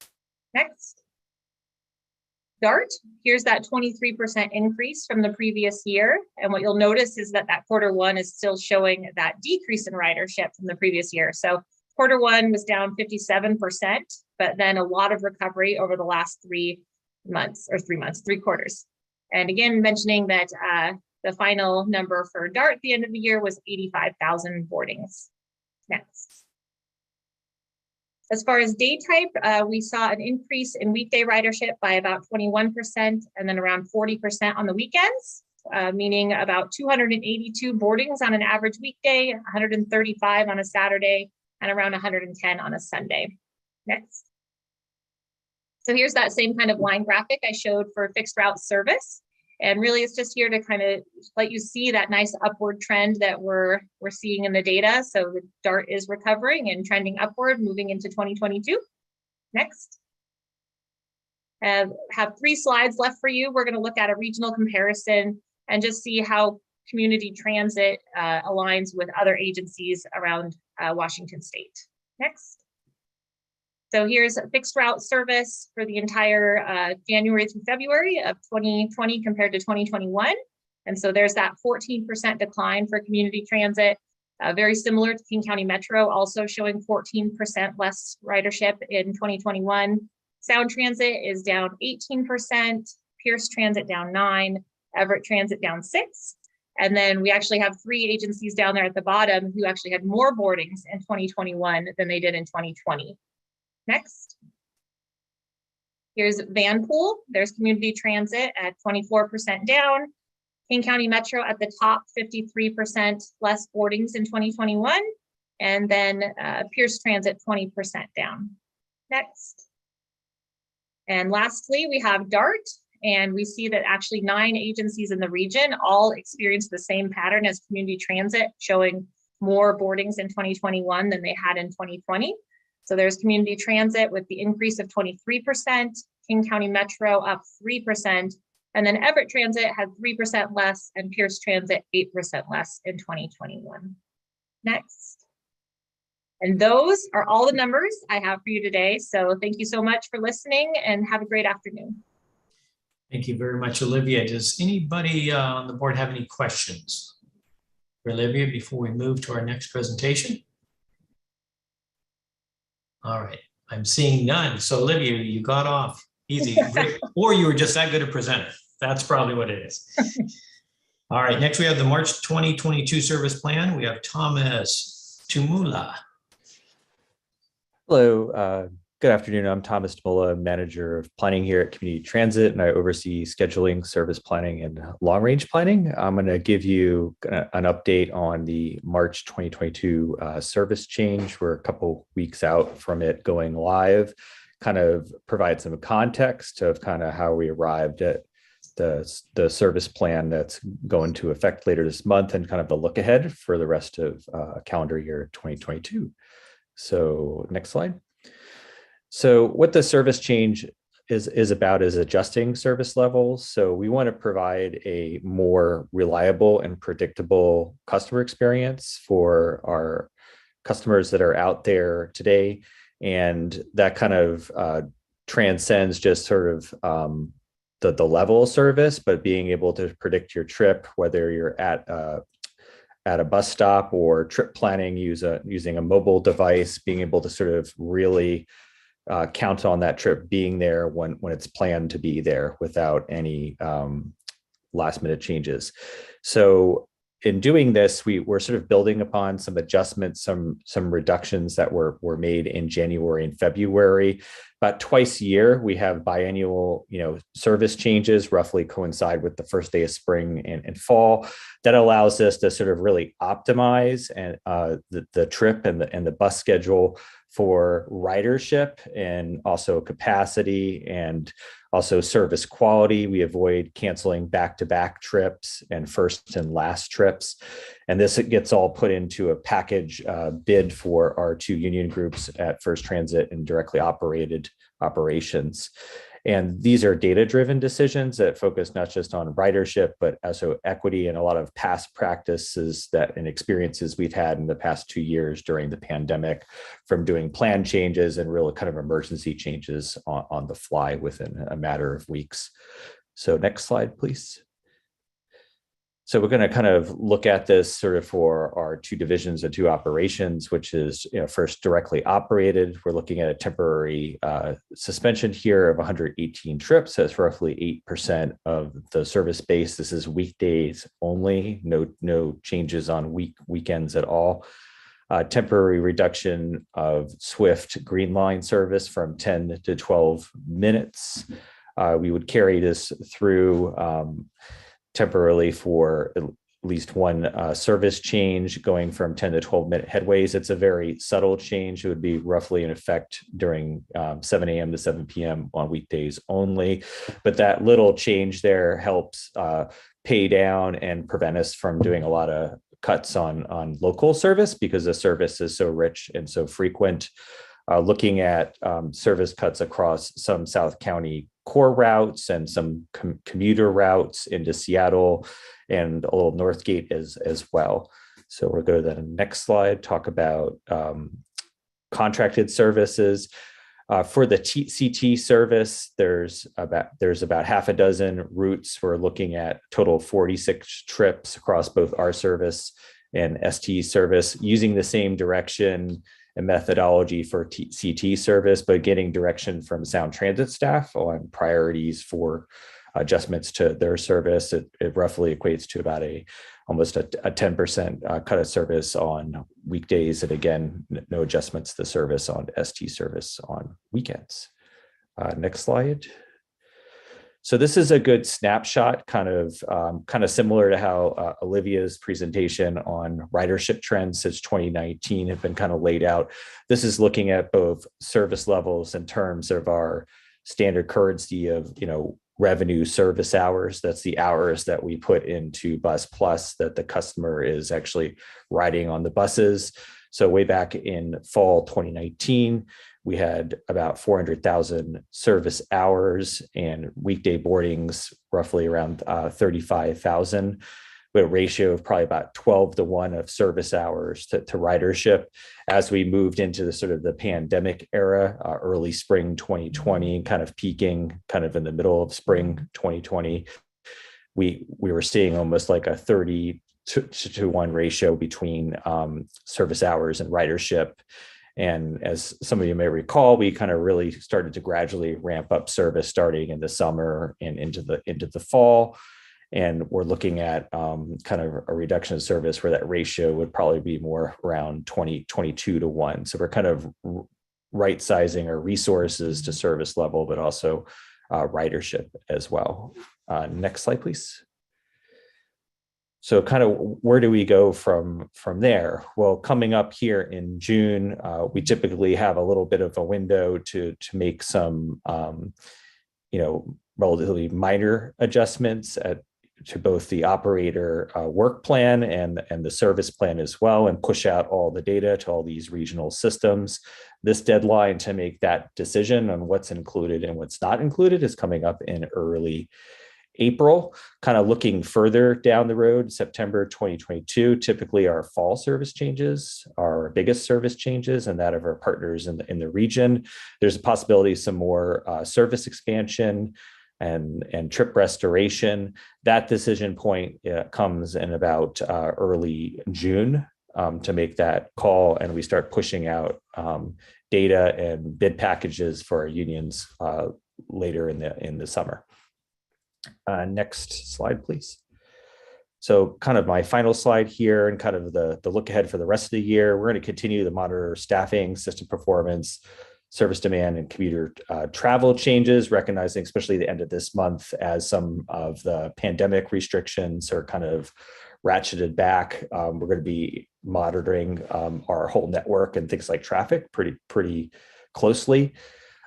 Next. DART, here's that 23% increase from the previous year. And what you'll notice is that that quarter one is still showing that decrease in ridership from the previous year. So quarter one was down 57%, but then a lot of recovery over the last 3 quarters. And again, mentioning that the final number for DART at the end of the year was 85,000 boardings. Next. As far as day type, we saw an increase in weekday ridership by about 21% and then around 40% on the weekends, meaning about 282 boardings on an average weekday, 135 on a Saturday, and around 110 on a Sunday. Next. So here's that same kind of line graphic I showed for fixed route service. And really it's just here to kind of let you see that nice upward trend that we're seeing in the data. So the DART is recovering and trending upward moving into 2022. Next. Have 3 slides left for you. We're going to look at a regional comparison and just see how community transit aligns with other agencies around Washington state. Next. So here's a fixed route service for the entire January through February of 2020 compared to 2021. And so there's that 14% decline for community transit, very similar to King County Metro, also showing 14% less ridership in 2021. Sound Transit is down 18%, Pierce Transit down 9%, Everett Transit down 6%. And then we actually have 3 agencies down there at the bottom who actually had more boardings in 2021 than they did in 2020. Next. Here's van pool. There's community transit at 24% down. King County Metro at the top, 53% less boardings in 2021. And then Pierce Transit, 20% down. Next. And lastly, we have DART. And we see that actually 9 agencies in the region all experienced the same pattern as community transit, showing more boardings in 2021 than they had in 2020. So there's community transit with the increase of 23%, King County Metro up 3%, and then Everett Transit had 3% less and Pierce Transit 8% less in 2021. Next. And those are all the numbers I have for you today. So thank you so much for listening and have a great afternoon.
Thank you very much, Olivia. Does anybody on the board have any questions for Olivia before we move to our next presentation? All right, I'm seeing none. So Olivia, you got off easy, or you were just that good a presenter. That's probably what it is. All right, next we have the March 2022 service plan. We have Thomas Tumula.
Hello, good afternoon. I'm Thomas Tumula, manager of planning here at Community Transit, and I oversee scheduling, service planning, and long-range planning. I'm going to give you an update on the March 2022 service change. We're a couple weeks out from it going live, kind of provide some context of kind of how we arrived at the service plan that's going to affect later this month and kind of the look ahead for the rest of calendar year 2022. So next slide. So what the service change is about is adjusting service levels. So we want to provide a more reliable and predictable customer experience for our customers that are out there today. And that kind of transcends just sort of the level of service, but being able to predict your trip, whether you're at a bus stop or trip planning using a mobile device, being able to sort of really count on that trip being there when it's planned to be there without any last minute changes. So in doing this, we're sort of building upon some adjustments, some reductions that were made in January and February. About twice a year, we have biennial, service changes, roughly coincide with the first day of spring and fall. That allows us to sort of really optimize and the trip and the bus schedule for ridership and also capacity and also service quality. We avoid canceling back-to-back trips and first and last trips. And this gets all put into a package bid for our two union groups at First Transit and directly operated operations. And these are data-driven decisions that focus not just on ridership, but also equity and a lot of past practices and experiences we've had in the past 2 years during the pandemic, from doing plan changes and real kind of emergency changes on the fly within a matter of weeks. So next slide, please. So we're going to kind of look at this sort of for our two divisions and two operations, which is first directly operated. We're looking at a temporary suspension here of 118 trips. That's roughly 8% of the service base. This is weekdays only, no changes on weekends at all. Temporary reduction of Swift Green Line service from 10 to 12 minutes. We would carry this through temporarily for at least one service change, going from 10 to 12-minute headways. It's a very subtle change. It would be roughly in effect during 7 a.m. to 7 p.m. on weekdays only. But that little change there helps pay down and prevent us from doing a lot of cuts on local service because the service is so rich and so frequent. Looking at service cuts across some South County core routes and some commuter routes into Seattle and a little Northgate as well. So we'll go to the next slide, talk about contracted services. For the CT service, there's about half a dozen routes. We're looking at total 46 trips across both our service and ST service, using the same direction and methodology for CT service, but getting direction from Sound Transit staff on priorities for adjustments to their service. It roughly equates to about almost a 10% cut of service on weekdays, and again, no adjustments to service on ST service on weekends. Next slide. So this is a good snapshot, kind of similar to how Olivia's presentation on ridership trends since 2019 have been kind of laid out. This is looking at both service levels in terms of our standard currency of, revenue service hours. That's the hours that we put into Bus Plus that the customer is actually riding on the buses. So way back in fall 2019, we had about 400,000 service hours and weekday boardings, roughly around 35,000, with a ratio of probably about 12 to 1 of service hours to ridership. As we moved into the sort of the pandemic era, early spring 2020, kind of peaking kind of in the middle of spring 2020, we were seeing almost like a 30 to 1 ratio between service hours and ridership. And as some of you may recall, we kind of really started to gradually ramp up service starting in the summer and into the fall. And we're looking at kind of a reduction of service where that ratio would probably be more around 22 to 1. So we're kind of right sizing our resources to service level, but also ridership as well. Next slide, please. So kind of where do we go from there? Well, coming up here in June, we typically have a little bit of a window to make some, relatively minor adjustments to both the operator work plan and the service plan as well, and push out all the data to all these regional systems. This deadline to make that decision on what's included and what's not included is coming up in early April. Kind of looking further down the road, September 2022, typically our fall service changes are our biggest service changes and that of our partners in the region. There's a possibility of some more service expansion and trip restoration. That decision point comes in about early June to make that call, and we start pushing out data and bid packages for our unions later in the summer. Next slide, please. So kind of my final slide here and kind of the look ahead for the rest of the year. We're going to continue to monitor staffing, system performance, service demand, and commuter travel changes, recognizing especially the end of this month as some of the pandemic restrictions are kind of ratcheted back. We're going to be monitoring our whole network and things like traffic pretty closely.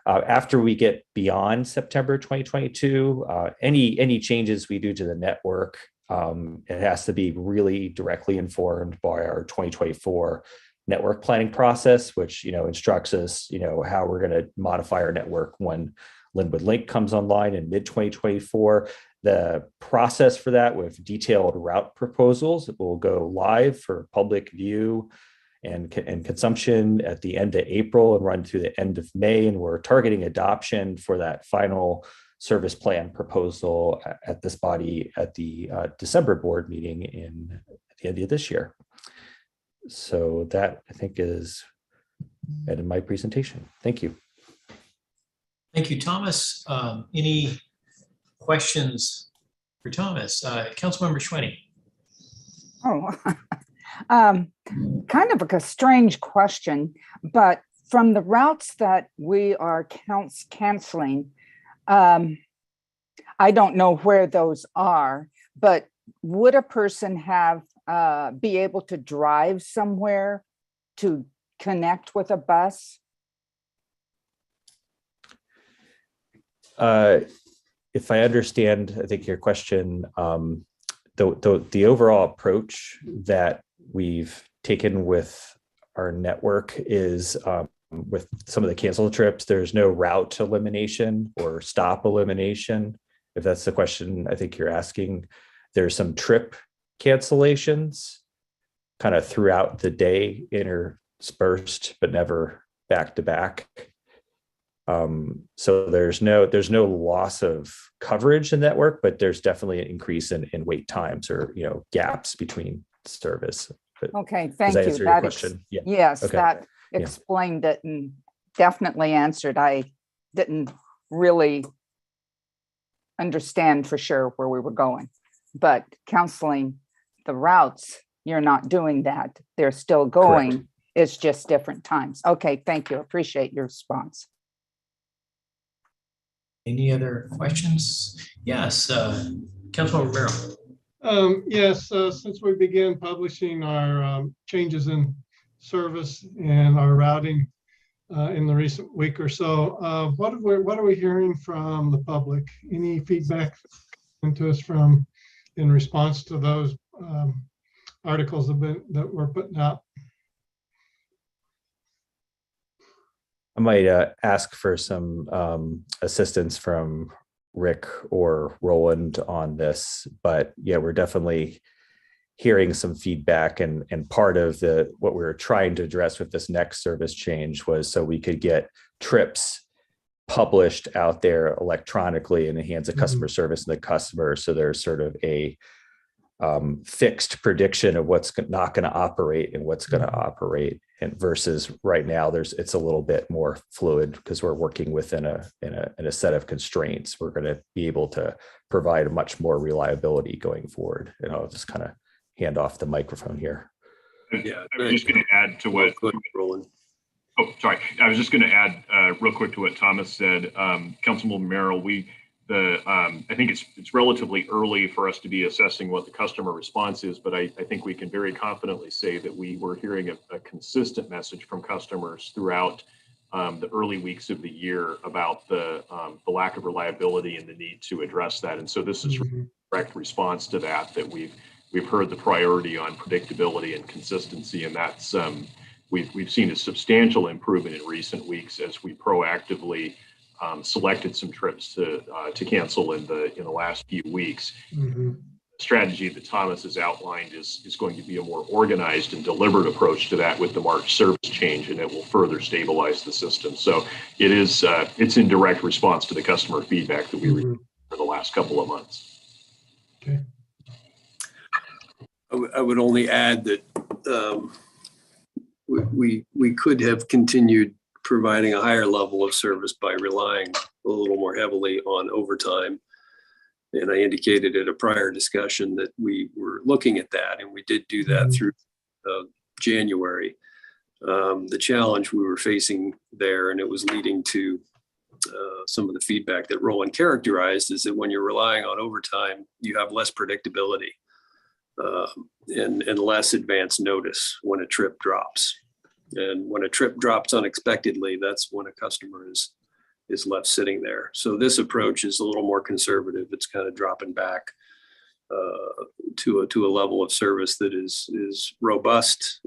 After we get beyond September 2022, any changes we do to the network, it has to be really directly informed by our 2024 network planning process, which instructs us how we're going to modify our network when Linwood Link comes online in mid-2024. The process for that with detailed route proposals will go live for public view and consumption at the end of April and run through the end of May. And we're targeting adoption for that final service plan proposal at this body at the December board meeting at the end of this year. So that, I think, is end of my presentation. Thank you.
Thank you, Thomas. Any questions for Thomas? Councilmember Schwenny.
Kind of a strange question, but from the routes that we are canceling, I don't know where those are, but would a person be able to drive somewhere to connect with a bus?
If I understand, I think your question, the overall approach that we've taken with our network is with some of the canceled trips, there's no route elimination or stop elimination. If that's the question I think you're asking, there's some trip cancellations kind of throughout the day, interspersed, but never back to back. So there's no loss of coverage in network, but there's definitely an increase in wait times or gaps between service. But
okay, thank
does that
you.
answer your question? Yeah.
Yes,
Okay.
that explained it and definitely answered. I didn't really understand for sure where we were going, but counseling the routes, you're not doing that. They're still going.
Correct.
It's just different times. Okay, thank you. Appreciate your response.
Any other questions? Yes, Councilmember Romero.
Yes, since we began publishing our changes in service and our routing in the recent week or so, what are we hearing from the public? Any feedback into us in response to those articles that we're putting out?
I might ask for some assistance from Rick or Roland on this, but yeah, we're definitely hearing some feedback, and part of what we were trying to address with this next service change was so we could get trips published out there electronically in the hands of customer service and the customer, so there's sort of a fixed prediction of what's not going to operate and what's going to operate, and versus right now it's a little bit more fluid because we're working within a set of constraints. We're going to be able to provide much more reliability going forward, and I'll just kind of hand off the microphone here.
Yeah, I was just going to add to what Roland. Oh, sorry. I was just going to add real quick to what Thomas said. Councilman Merrill, I think it's relatively early for us to be assessing what the customer response is, but I think we can very confidently say that we were hearing a consistent message from customers throughout the early weeks of the year about the lack of reliability and the need to address that. And so this is a direct response to that we've heard the priority on predictability and consistency, and that's we've seen a substantial improvement in recent weeks as we proactively selected some trips to cancel in the last few weeks. The strategy that Thomas has outlined is going to be a more organized and deliberate approach to that with the March service change, and it will further stabilize the system. So it's in direct response to the customer feedback that we received for the last couple of months.
Okay.
I would only add that we could have continued providing a higher level of service by relying a little more heavily on overtime. And I indicated at a prior discussion that we were looking at that, and we did do that through January. The challenge we were facing there, and it was leading to some of the feedback that Roland characterized, is that when you're relying on overtime, you have less predictability and less advance notice when a trip drops. And when a trip drops unexpectedly, that's when a customer is left sitting there. So this approach is a little more conservative. It's kind of dropping back to a level of service that is robust,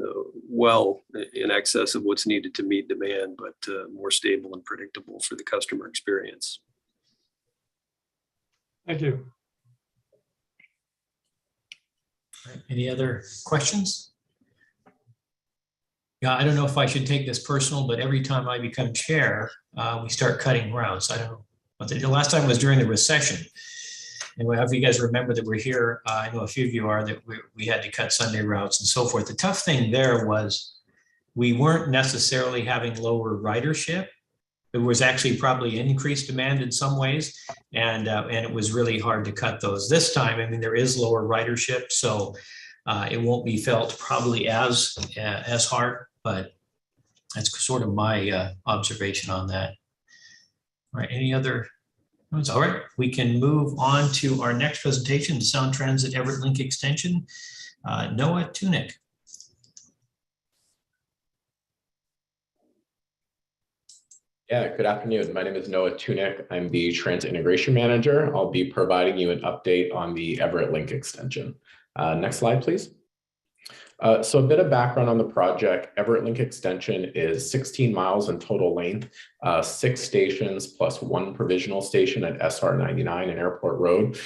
well in excess of what's needed to meet demand, but more stable and predictable for the customer experience.
Thank you.
All right, any other questions? Yeah, I don't know if I should take this personal, but every time I become chair, we start cutting routes. I don't know, but the last time was during the recession. And if you guys remember that we're here, I know a few of you are, that we had to cut Sunday routes and so forth. The tough thing there was we weren't necessarily having lower ridership. It was actually probably increased demand in some ways, and it was really hard to cut those. This time, I mean, there is lower ridership, so it won't be felt probably as hard, but that's sort of my observation on that. All right, any other? All right, we can move on to our next presentation, the Sound Transit Everett Link Extension. Noah Tunick.
Yeah, good afternoon. My name is Noah Tunick. I'm the Transit Integration Manager. I'll be providing you an update on the Everett Link Extension. Next slide, please. So a bit of background on the project. Everett Link Extension is 16 miles in total length, 6 stations plus 1 provisional station at SR 99 and Airport Road.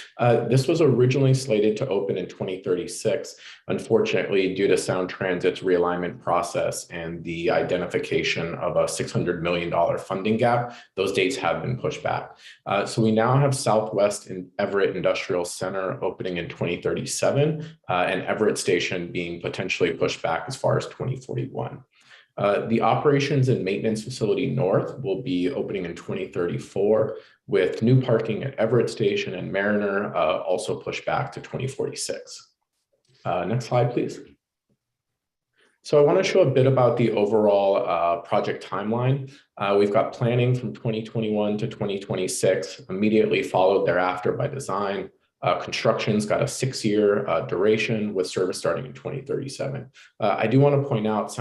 This was originally slated to open in 2036. Unfortunately, due to Sound Transit's realignment process and the identification of a $600 million funding gap, those dates have been pushed back. So we now have Southwest in Everett Industrial Center opening in 2037 and Everett Station being potentially pushed back as far as 2041. The operations and maintenance facility north will be opening in 2034 with new parking at Everett Station and Mariner also pushed back to 2046. Next slide, please. So I want to show a bit about the overall project timeline. We've got planning from 2021 to 2026, immediately followed thereafter by design. Construction's got a 6-year duration with service starting in 2037. I do want to point out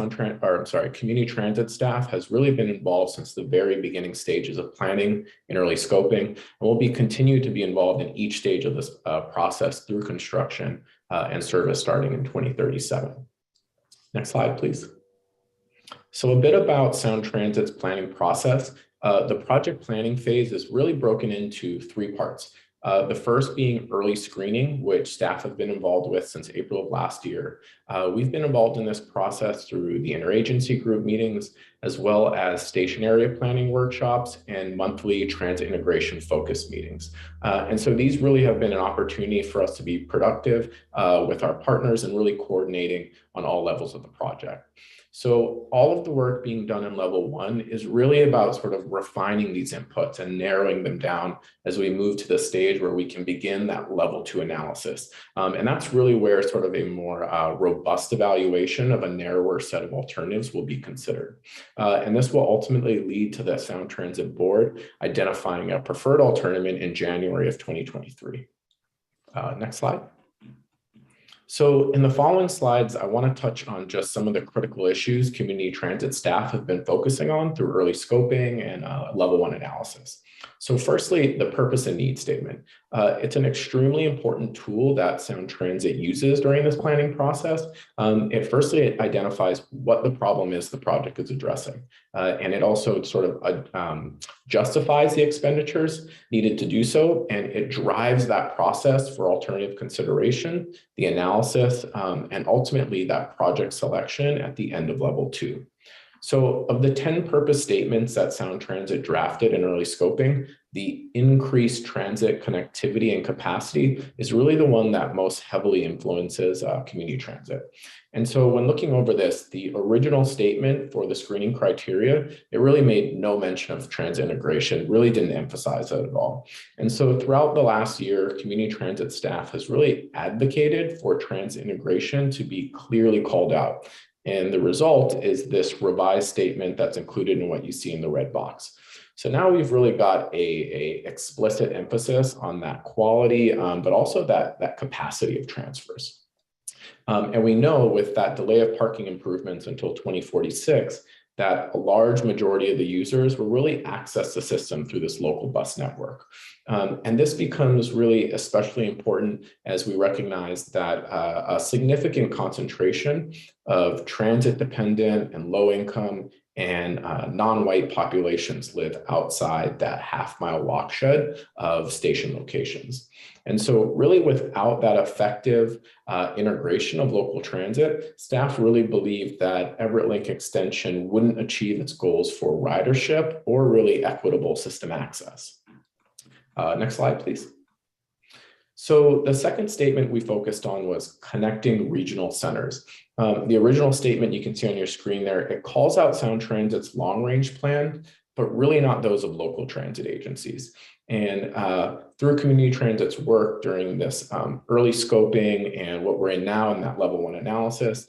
community transit staff has really been involved since the very beginning stages of planning and early scoping, and will be continued to be involved in each stage of this process through construction and service starting in 2037. Next slide, please. So a bit about Sound Transit's planning process. The project planning phase is really broken into 3 parts. The first being early screening, which staff have been involved with since April of last year. We've been involved in this process through the interagency group meetings, as well as station area planning workshops and monthly transit integration focus meetings. And so these really have been an opportunity for us to be productive with our partners and really coordinating on all levels of the project. So all of the work being done in level 1 is really about sort of refining these inputs and narrowing them down as we move to the stage where we can begin that level 2 analysis. And that's really where sort of a more robust evaluation of a narrower set of alternatives will be considered. And this will ultimately lead to the Sound Transit Board identifying a preferred alternative in January of 2023. Next slide. So in the following slides, I want to touch on just some of the critical issues community transit staff have been focusing on through early scoping and level 1 analysis. So firstly, the purpose and need statement. It's an extremely important tool that Sound Transit uses during this planning process. It firstly identifies what the problem is the project is addressing. And it also sort of justifies the expenditures needed to do so. And it drives that process for alternative consideration, the analysis, and ultimately that project selection at the end of level 2. So of the 10 purpose statements that Sound Transit drafted in early scoping, the increased transit connectivity and capacity is really the one that most heavily influences community transit. And so when looking over this, the original statement for the screening criteria, it really made no mention of transit integration, really didn't emphasize it at all. And so throughout the last year, community transit staff has really advocated for transit integration to be clearly called out. And the result is this revised statement that's included in what you see in the red box. So now we've really got a explicit emphasis on that quality, but also that capacity of transfers. And we know with that delay of parking improvements until 2046, that a large majority of the users will really access the system through this local bus network. And this becomes really especially important as we recognize that a significant concentration of transit dependent and low income and non-white populations live outside that half-mile watershed of station locations. And so really without that effective integration of local transit, staff really believe that Everett Link Extension wouldn't achieve its goals for ridership or really equitable system access. Next slide, please. So the second statement we focused on was connecting regional centers. The original statement you can see on your screen there, it calls out Sound Transit's long-range plan, but really not those of local transit agencies. And through community transit's work during this early scoping and what we're in now in that level 1 analysis,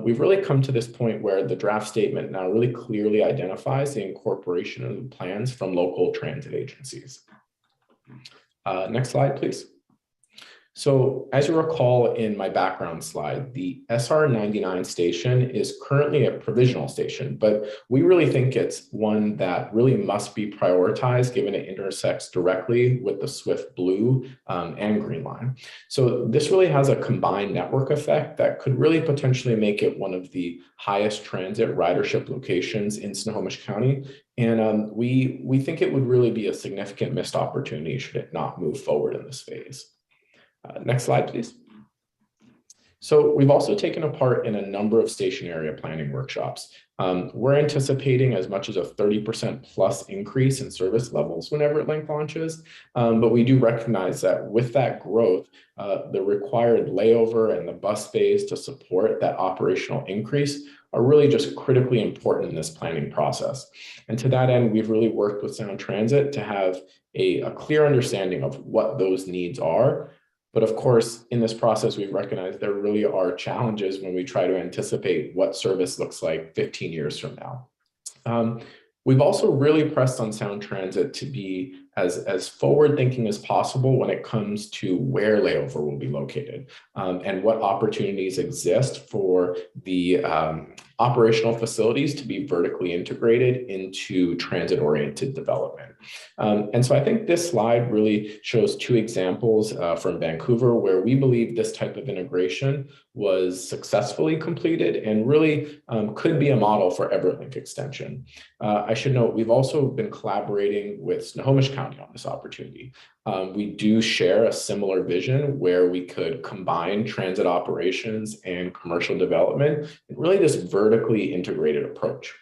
we've really come to this point where the draft statement now really clearly identifies the incorporation of the plans from local transit agencies. Next slide, please. So as you recall in my background slide, the SR 99 station is currently a provisional station, but we really think it's one that really must be prioritized given it intersects directly with the Swift Blue and Green Line. So this really has a combined network effect that could really potentially make it one of the highest transit ridership locations in Snohomish County. And we think it would really be a significant missed opportunity should it not move forward in this phase. Next slide, please. So we've also taken a part in a number of station area planning workshops. We're anticipating as much as a 30% plus increase in service levels when Everett Link launches, but we do recognize that with that growth, the required layover and the bus bays to support that operational increase are really just critically important in this planning process. And to that end, we've really worked with Sound Transit to have a clear understanding of what those needs are. But of course, in this process, we've recognized there really are challenges when we try to anticipate what service looks like 15 years from now. We've also really pressed on Sound Transit to be as forward-thinking as possible when it comes to where layover will be located and what opportunities exist for the operational facilities to be vertically integrated into transit-oriented development. And so I think this slide really shows two examples from Vancouver where we believe this type of integration was successfully completed and really could be a model for Everett Link Extension. I should note, we've also been collaborating with Snohomish County on this opportunity. We do share a similar vision where we could combine transit operations and commercial development in really this vertically integrated approach.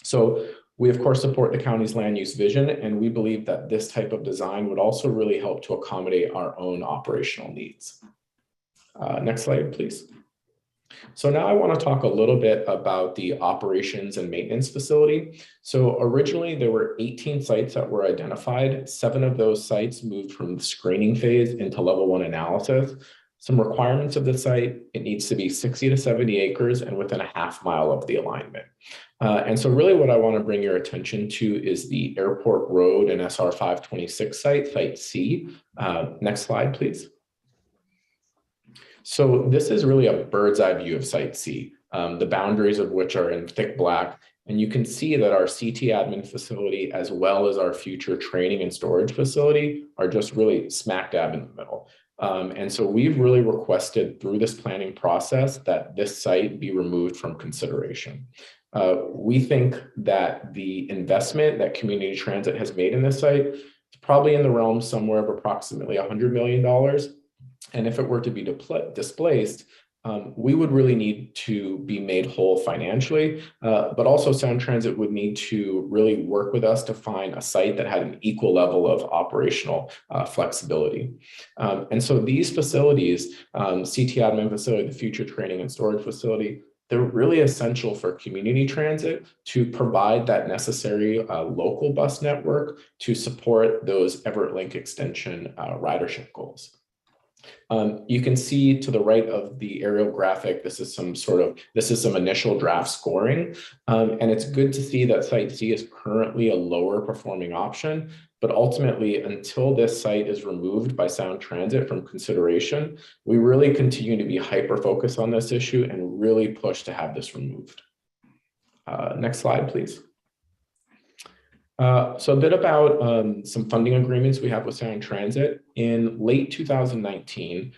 So we of course support the county's land use vision, and we believe that this type of design would also really help to accommodate our own operational needs. Next slide, please. So now I want to talk a little bit about the operations and maintenance facility. So originally there were 18 sites that were identified. 7 of those sites moved from the screening phase into level 1 analysis. Some requirements of the site: it needs to be 60 to 70 acres and within a half mile of the alignment. And so really what I want to bring your attention to is the Airport Road and SR 526 site, Site C. Next slide, please. So this is really a bird's eye view of Site C, the boundaries of which are in thick black. And you can see that our CT admin facility, as well as our future training and storage facility, are just really smack dab in the middle. And so we've really requested through this planning process that this site be removed from consideration. We think that the investment that community transit has made in this site is probably in the realm somewhere of approximately $100 million. And if it were to be displaced, we would really need to be made whole financially, but also Sound Transit would need to really work with us to find a site that had an equal level of operational flexibility. And so these facilities, CT admin facility, the future training and storage facility, they're really essential for community transit to provide that necessary local bus network to support those Everett Link extension ridership goals. You can see to the right of the aerial graphic, this is some initial draft scoring. And it's good to see that Site C is currently a lower performing option, but ultimately until this site is removed by Sound Transit from consideration, we really continue to be hyper-focused on this issue and really push to have this removed. Next slide, please. So a bit about some funding agreements we have with Sound Transit. In late 2019,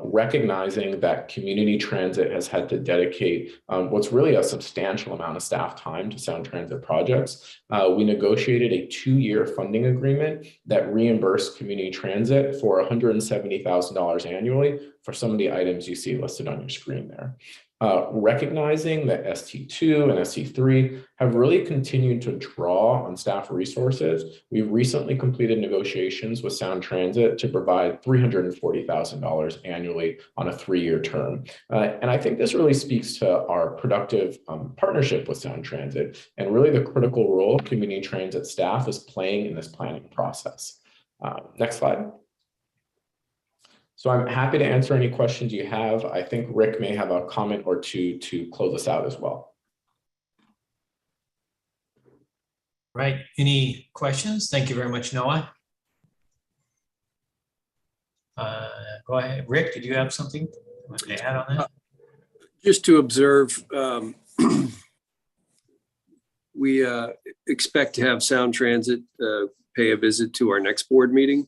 recognizing that community transit has had to dedicate what's really a substantial amount of staff time to Sound Transit projects, we negotiated a 2-year funding agreement that reimbursed community transit for $170,000 annually for some of the items you see listed on your screen there. Recognizing that ST2 and ST3 have really continued to draw on staff resources, we've recently completed negotiations with Sound Transit to provide $340,000 annually on a 3-year term. And I think this really speaks to our productive partnership with Sound Transit and really the critical role community transit staff is playing in this planning process. Next slide. So I'm happy to answer any questions you have. I think Rick may have a comment or two to close us out as well.
Right. Any questions? Thank you very much, Noah. Go ahead. Rick, did you have something to add on that?
Just to observe, we expect to have Sound Transit pay a visit to our next board meeting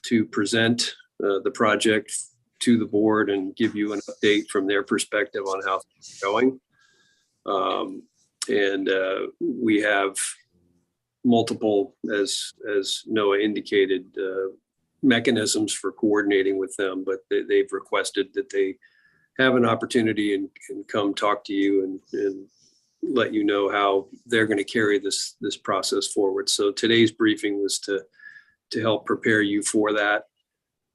to present the project to the board and give you an update from their perspective on how it's going. And we have multiple, as Noah indicated, mechanisms for coordinating with them, but they've requested that they have an opportunity and come talk to you and let you know how they're going to carry this process forward. So today's briefing was to help prepare you for that,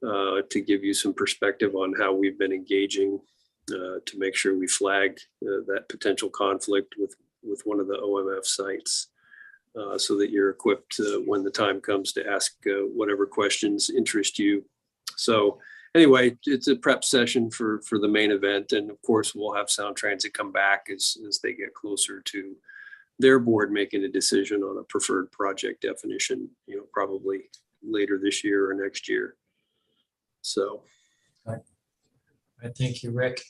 to give you some perspective on how we've been engaging to make sure we flag that potential conflict with one of the OMF sites so that you're equipped when the time comes to ask whatever questions interest you. So anyway, it's a prep session for the main event. And of course, we'll have Sound Transit come back as they get closer to their board making a decision on a preferred project definition, probably later this year or next year. So.
All right. Thank you, Rick.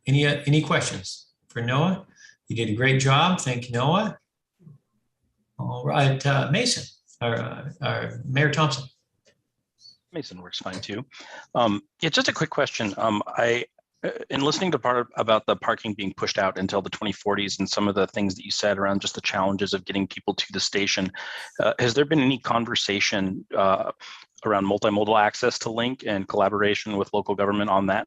Any questions for Noah? You did a great job. Thank you, Noah. All right, Mason, or Mayor Thompson.
Mason works fine too. Yeah, just a quick question. In listening to part about the parking being pushed out until the 2040s and some of the things that you said around just the challenges of getting people to the station, has there been any conversation around multimodal access to Link and collaboration with local government on that?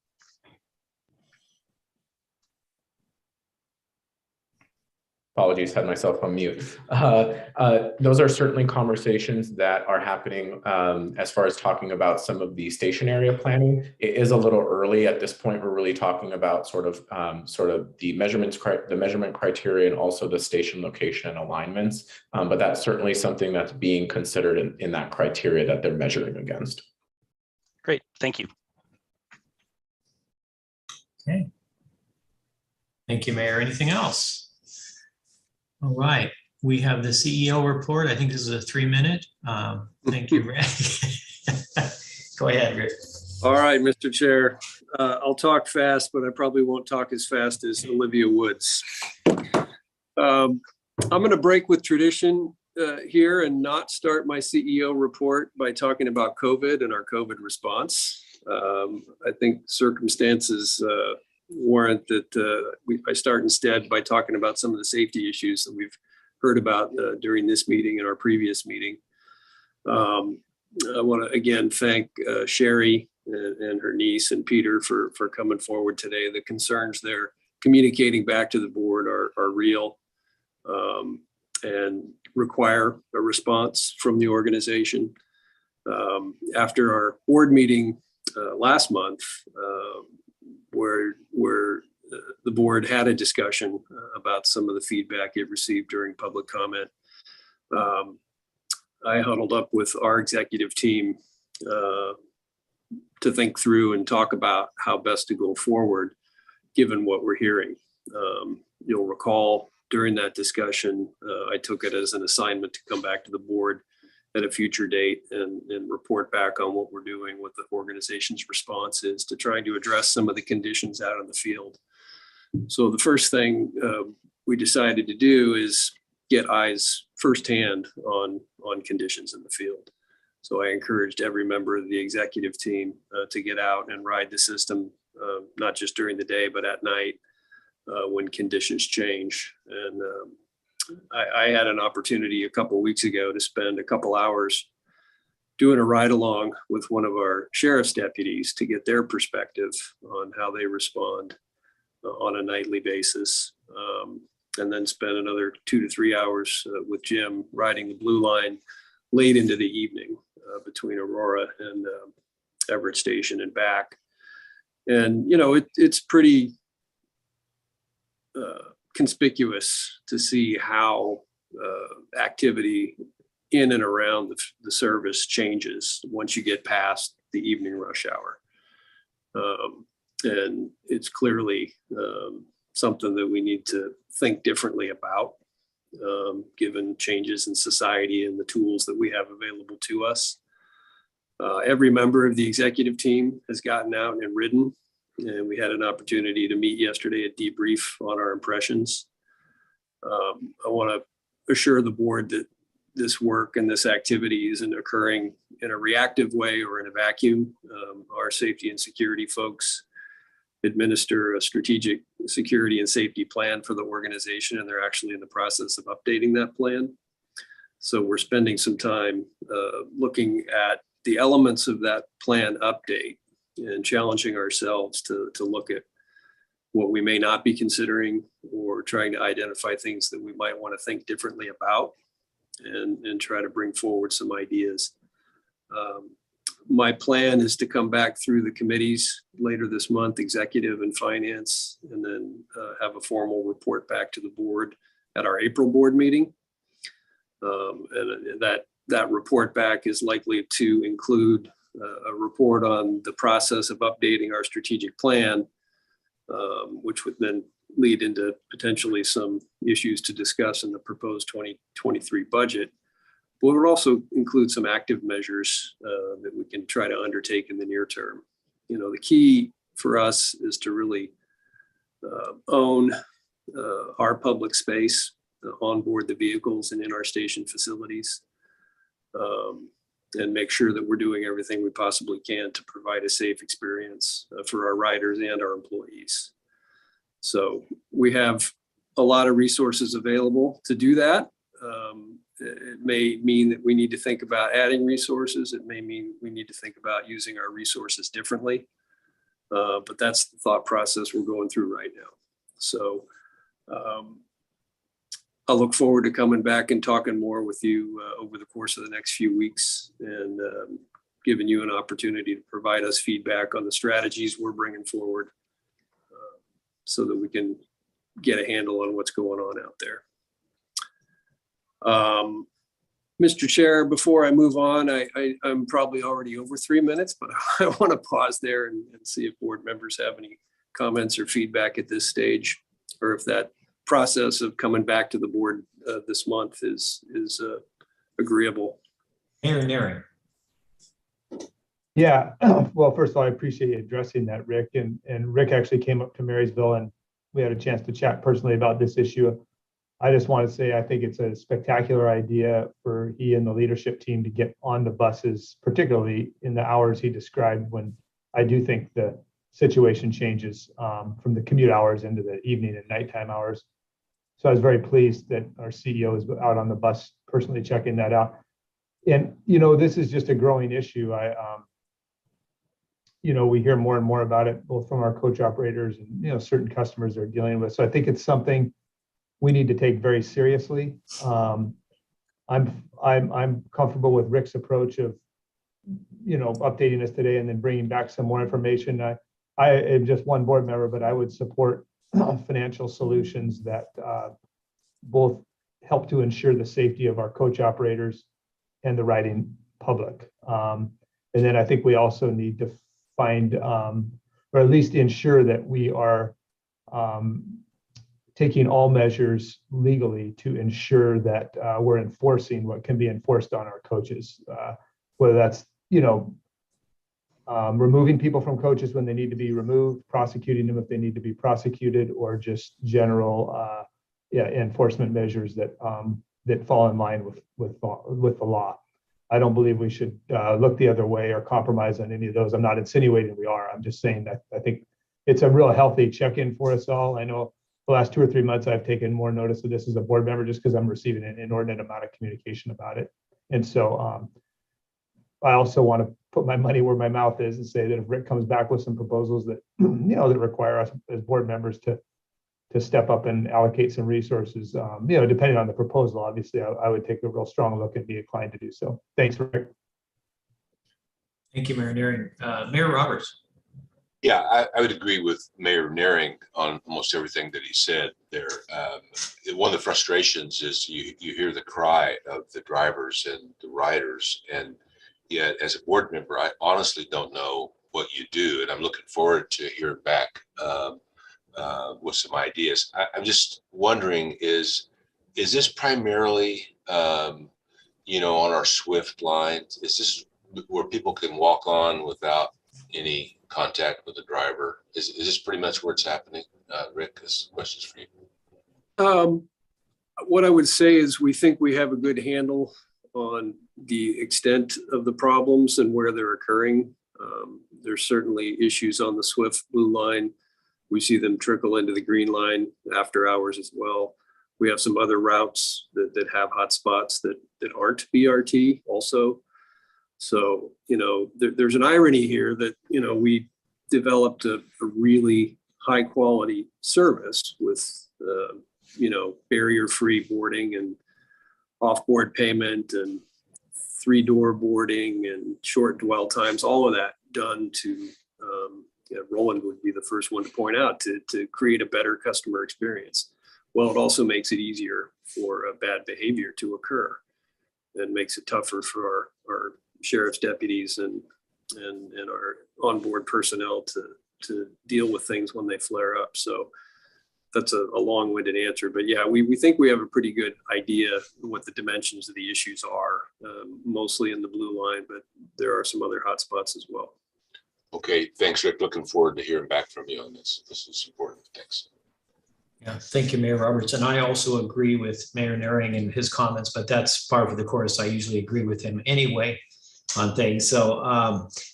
Apologies, had myself on mute. Those are certainly conversations that are happening as far as talking about some of the station area planning. It is a little early at this point. We're really talking about sort of the measurement criteria and also the station location and alignments. But that's certainly something that's being considered in that criteria that they're measuring against.
Great, thank you.
Okay. Thank you, Mayor. Anything else? All right, we have the CEO report. I think this is a 3-minute. Thank you, Rick. Go ahead, Rick.
All right, Mr. Chair. I'll talk fast, but I probably won't talk as fast as Olivia Woods. I'm going to break with tradition here and not start my CEO report by talking about COVID and our COVID response. I think circumstances warrant that I start instead by talking about some of the safety issues that we've heard about during this meeting and our previous meeting. I want to again thank Sherry and her niece and Peter for coming forward today. The concerns they're communicating back to the board are real and require a response from the organization. After our board meeting last month, where the board had a discussion about some of the feedback it received during public comment, I huddled up with our executive team to think through and talk about how best to go forward, given what we're hearing. You'll recall during that discussion, I took it as an assignment to come back to the board at a future date and report back on what we're doing, what the organization's response is to trying to address some of the conditions out in the field. So the first thing we decided to do is get eyes firsthand on conditions in the field. So I encouraged every member of the executive team to get out and ride the system, not just during the day, but at night when conditions change. And I had an opportunity a couple of weeks ago to spend a couple hours doing a ride along with one of our sheriff's deputies to get their perspective on how they respond on a nightly basis. And then spend another 2 to 3 hours with Jim riding the blue line late into the evening between Aurora and Everett Station and back. And, you know, it's pretty conspicuous to see how activity in and around the service changes once you get past the evening rush hour. And it's clearly something that we need to think differently about, given changes in society and the tools that we have available to us. Every member of the executive team has gotten out and ridden, and we had an opportunity to meet yesterday at debrief on our impressions. I want to assure the board that this work and this activity isn't occurring in a reactive way or in a vacuum. Our safety and security folks administer a strategic security and safety plan for the organization, and they're actually in the process of updating that plan. So we're spending some time looking at the elements of that plan update and challenging ourselves to look at what we may not be considering, or trying to identify things that we might want to think differently about and try to bring forward some ideas. My plan is to come back through the committees later this month, executive and finance, and then have a formal report back to the board at our April board meeting. And that report back is likely to include a report on the process of updating our strategic plan, which would then lead into potentially some issues to discuss in the proposed 2023 budget. But it would also include some active measures that we can try to undertake in the near term. You know, the key for us is to really own our public space on board the vehicles and in our station facilities, and make sure that we're doing everything we possibly can to provide a safe experience for our riders and our employees. So we have a lot of resources available to do that. It may mean that we need to think about adding resources. It may mean we need to think about using our resources differently. But that's the thought process we're going through right now. So I look forward to coming back and talking more with you over the course of the next few weeks, and giving you an opportunity to provide us feedback on the strategies we're bringing forward, so that we can get a handle on what's going on out there. Mr. Chair, before I move on, I'm probably already over 3 minutes, but I want to pause there and see if board members have any comments or feedback at this stage, or if that process of coming back to the board this month is agreeable.
Mayor Naring.
Yeah, well, first of all, I appreciate you addressing that, Rick. And Rick actually came up to Marysville and we had a chance to chat personally about this issue. I just want to say I think it's a spectacular idea for he and the leadership team to get on the buses, particularly in the hours he described, when I do think the situation changes from the commute hours into the evening and nighttime hours. So I was very pleased that our CEO is out on the bus personally checking that out. And, you know, this is just a growing issue. we hear more and more about it, both from our coach operators and, certain customers they're dealing with. So I think it's something we need to take very seriously. I'm comfortable with Rick's approach of, updating us today and then bringing back some more information. I am just one board member, but I would support financial solutions that both help to ensure the safety of our coach operators and the riding public. And then I think we also need to find, or at least ensure that we are taking all measures legally to ensure that we're enforcing what can be enforced on our coaches, whether that's, removing people from coaches when they need to be removed, prosecuting them if they need to be prosecuted, or just general enforcement measures that that fall in line with the law. I don't believe we should look the other way or compromise on any of those. I'm not insinuating we are. I'm just saying that I think it's a real healthy check-in for us all. I know the last 2 or 3 months I've taken more notice of this as a board member just because I'm receiving an inordinate amount of communication about it. And so I also want to put my money where my mouth is and say that if Rick comes back with some proposals that, that require us as board members to step up and allocate some resources, depending on the proposal, obviously I would take a real strong look and be inclined to do so. Thanks, Rick.
Thank you, Mayor Naring. Mayor Roberts.
Yeah, I would agree with Mayor Naring on almost everything that he said there. One of the frustrations is you hear the cry of the drivers and the riders, and yet as a board member, I honestly don't know what you do, and I'm looking forward to hearing back with some ideas. I'm just wondering, is this primarily, on our SWIFT lines? Is this where people can walk on without any contact with the driver? Is this pretty much where it's happening? Rick, this question's for you.
What I would say is we think we have a good handle on the extent of the problems and where they're occurring. There's certainly issues on the SWIFT blue line. We see them trickle into the green line after hours as well. We have some other routes that have hotspots that aren't BRT also. So, there's an irony here that, we developed a really high quality service with, barrier-free boarding and off-board payment and 3-door boarding and short dwell times, all of that done to, Roland would be the first one to point out, to create a better customer experience. Well, it also makes it easier for bad behavior to occur and makes it tougher for our sheriff's deputies and our onboard personnel to deal with things when they flare up. So that's a long-winded answer, but yeah, we think we have a pretty good idea of what the dimensions of the issues are, mostly in the blue line, but there are some other hotspots as well.
Okay, thanks, Rick. Looking forward to hearing back from you on this. This is important. Thanks.
Yeah, thank you, Mayor Roberts. And I also agree with Mayor Naring and his comments, but that's part of the course. I usually agree with him anyway on things. So,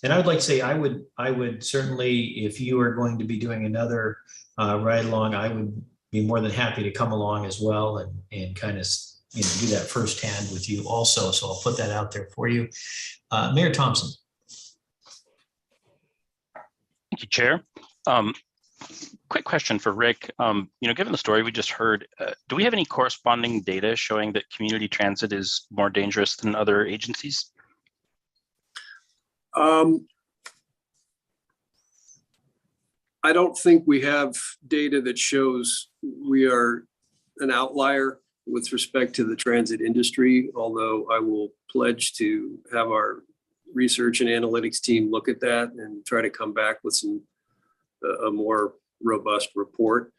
and I would like to say, I would certainly, if you are going to be doing another ride along, I would be more than happy to come along as well and kind of, do that firsthand with you also. So I'll put that out there for you. Mayor Thompson.
Thank you, Chair. Quick question for Rick. Given the story we just heard, do we have any corresponding data showing that community transit is more dangerous than other agencies?
I don't think we have data that shows we are an outlier with respect to the transit industry, although I will pledge to have our research and analytics team look at that and try to come back with a more robust report.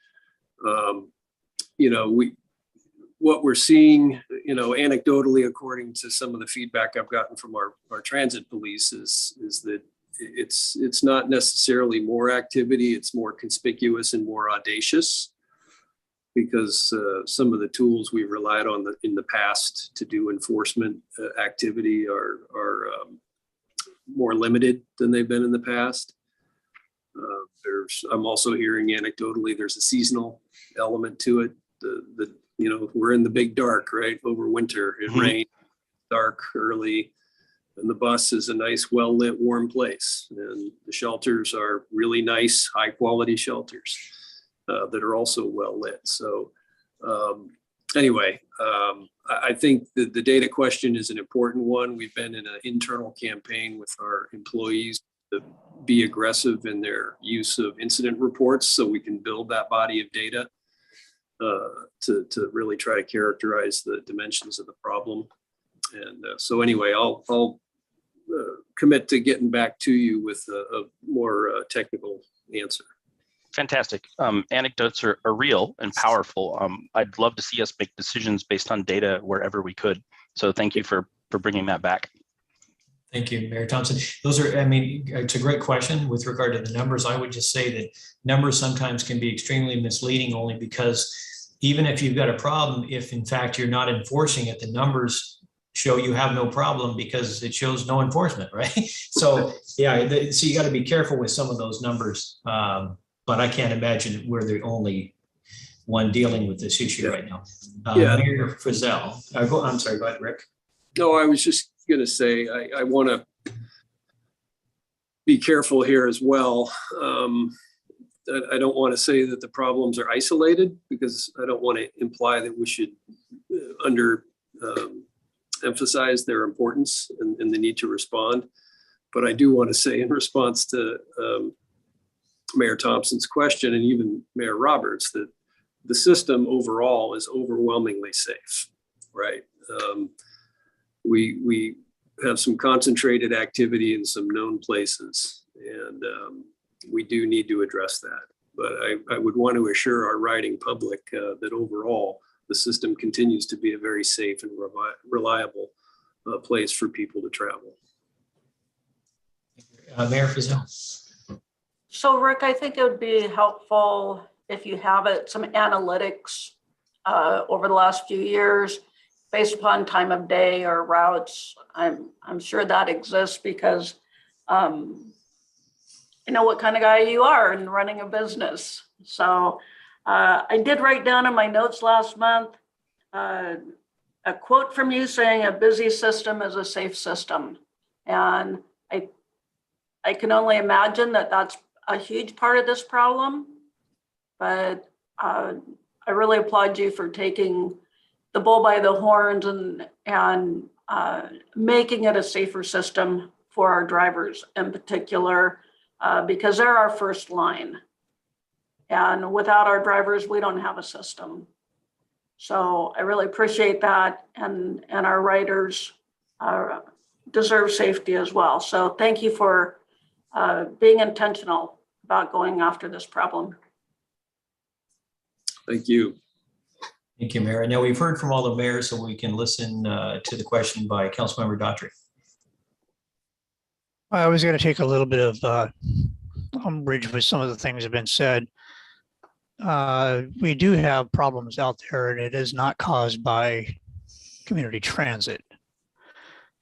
What we're seeing, anecdotally, according to some of the feedback I've gotten from our transit police is that it's not necessarily more activity, it's more conspicuous and more audacious, because some of the tools we relied on in the past to do enforcement activity are more limited than they've been in the past. I'm also hearing anecdotally there's a seasonal element to it. We're in the big dark, right? Over winter, it rains dark early, And the bus is a nice, well-lit, warm place. And the shelters are really nice, high-quality shelters that are also well-lit. So anyway, I think that the data question is an important one. We've been in an internal campaign with our employees to be aggressive in their use of incident reports so we can build that body of data to really try to characterize the dimensions of the problem. And so anyway, I'll commit to getting back to you with a more technical answer.
Fantastic. Anecdotes are real and powerful. I'd love to see us make decisions based on data wherever we could. So thank you for bringing that back.
Thank you, Mayor Thompson. Those are, I mean, it's a great question with regard to the numbers. I would just say that numbers sometimes can be extremely misleading only because even if you've got a problem, if in fact you're not enforcing it, the numbers show you have no problem because it shows no enforcement, right? So yeah, so you got to be careful with some of those numbers. But I can't imagine we're the only one dealing with this issue right now. Mayor Frizzell, I'm sorry, go ahead, Rick.
No, I was just going to say, I want to be careful here as well. I don't want to say that the problems are isolated because I don't want to imply that we should emphasize their importance and the need to respond. But I do want to say in response to Mayor Thompson's question and even Mayor Roberts that the system overall is overwhelmingly safe, right? We have some concentrated activity in some known places, and we do need to address that. But I would want to assure our riding public that overall the system continues to be a very safe and reliable place for people to travel.
Mayor Frizzell.
So Rick, I think it would be helpful if you have some analytics over the last few years based upon time of day or routes. I'm sure that exists because I know what kind of guy you are in running a business. So I did write down in my notes last month a quote from you saying a busy system is a safe system. And I can only imagine that that's a huge part of this problem, but I really applaud you for taking the bull by the horns and making it a safer system for our drivers in particular, because they're our first line. And without our drivers, we don't have a system. So I really appreciate that. And our riders deserve safety as well. So thank you for being intentional about going after this problem.
Thank you.
Thank you, Mayor. Now we've heard from all the mayors, so we can listen to the question by Councilmember Daughtry.
I was going to take a little bit of umbrage with some of the things that have been said. We do have problems out there, and it is not caused by community transit.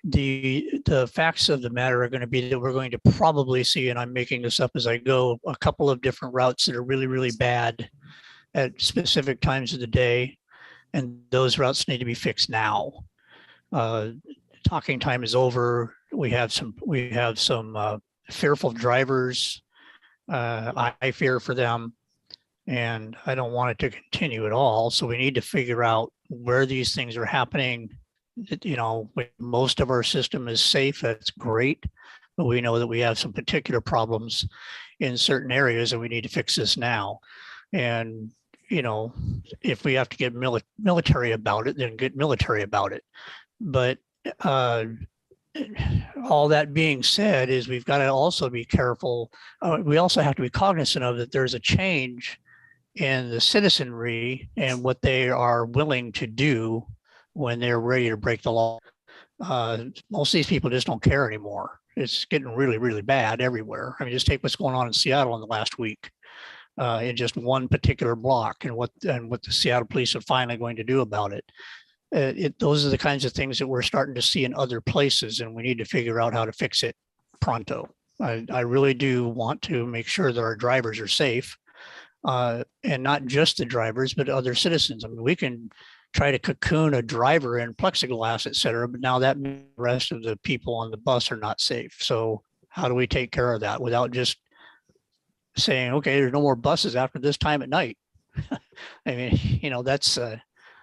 The facts of the matter are going to be that we're going to probably see, and I'm making this up as I go, a couple of different routes that are really, really bad at specific times of the day, and those routes need to be fixed now. Talking time is over. We have some fearful drivers. I fear for them, and I don't want it to continue at all. So we need to figure out where these things are happening. You know, most of our system is safe. That's great, but we know that we have some particular problems in certain areas, and we need to fix this now. And you know, if we have to get military about it, then get military about it. But all that being said, is we've got to also be careful. We also have to be cognizant of that there's a change in the citizenry and what they are willing to do when they're ready to break the law. Most of these people just don't care anymore. It's getting really, really bad everywhere. I mean, just take what's going on in Seattle in the last week, in just one particular block, and what the Seattle police are finally going to do about it. Those are the kinds of things that we're starting to see in other places, and we need to figure out how to fix it pronto. I really do want to make sure that our drivers are safe, and not just the drivers, but other citizens. I mean, we can try to cocoon a driver in plexiglass, et cetera, but now that means the rest of the people on the bus are not safe. So how do we take care of that without just saying, okay, there's no more buses after this time at night? I mean, you know, that's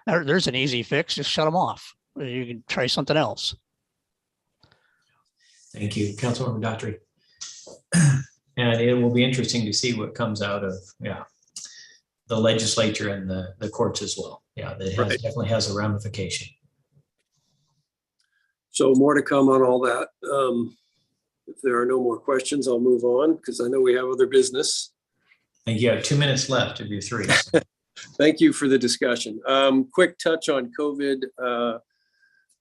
there's an easy fix. Just shut them off. You can try something else.
Thank you, Councilmember Daughtry. And it will be interesting to see what comes out of, the legislature and the courts as well. Yeah, that
Right.
definitely has a ramification.
So more to come on all that. If there are no more questions, I'll move on because I know we have other business.
I think you have 2 minutes left of your 3.
Thank you for the discussion. Quick touch on COVID.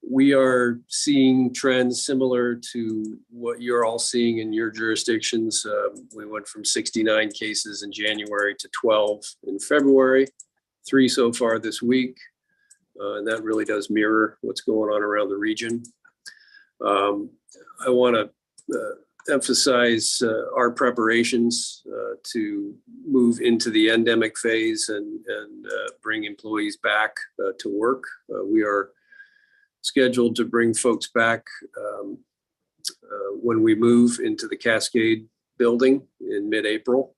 We are seeing trends similar to what you're all seeing in your jurisdictions. We went from 69 cases in January to 12 in February, 3 so far this week. And that really does mirror what's going on around the region. I want to emphasize our preparations to move into the endemic phase and bring employees back to work. We are scheduled to bring folks back when we move into the Cascade building in mid-April.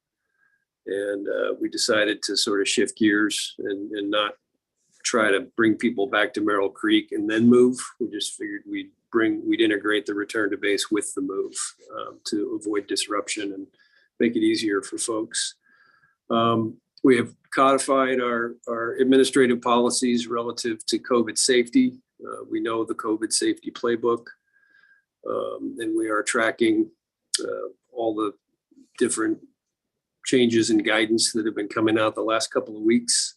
And we decided to sort of shift gears and not try to bring people back to Merrill Creek and then move. We just figured we'd integrate the return to base with the move to avoid disruption and make it easier for folks. We have codified our administrative policies relative to COVID safety. We know the COVID safety playbook, and we are tracking all the different changes and guidance that have been coming out the last couple of weeks.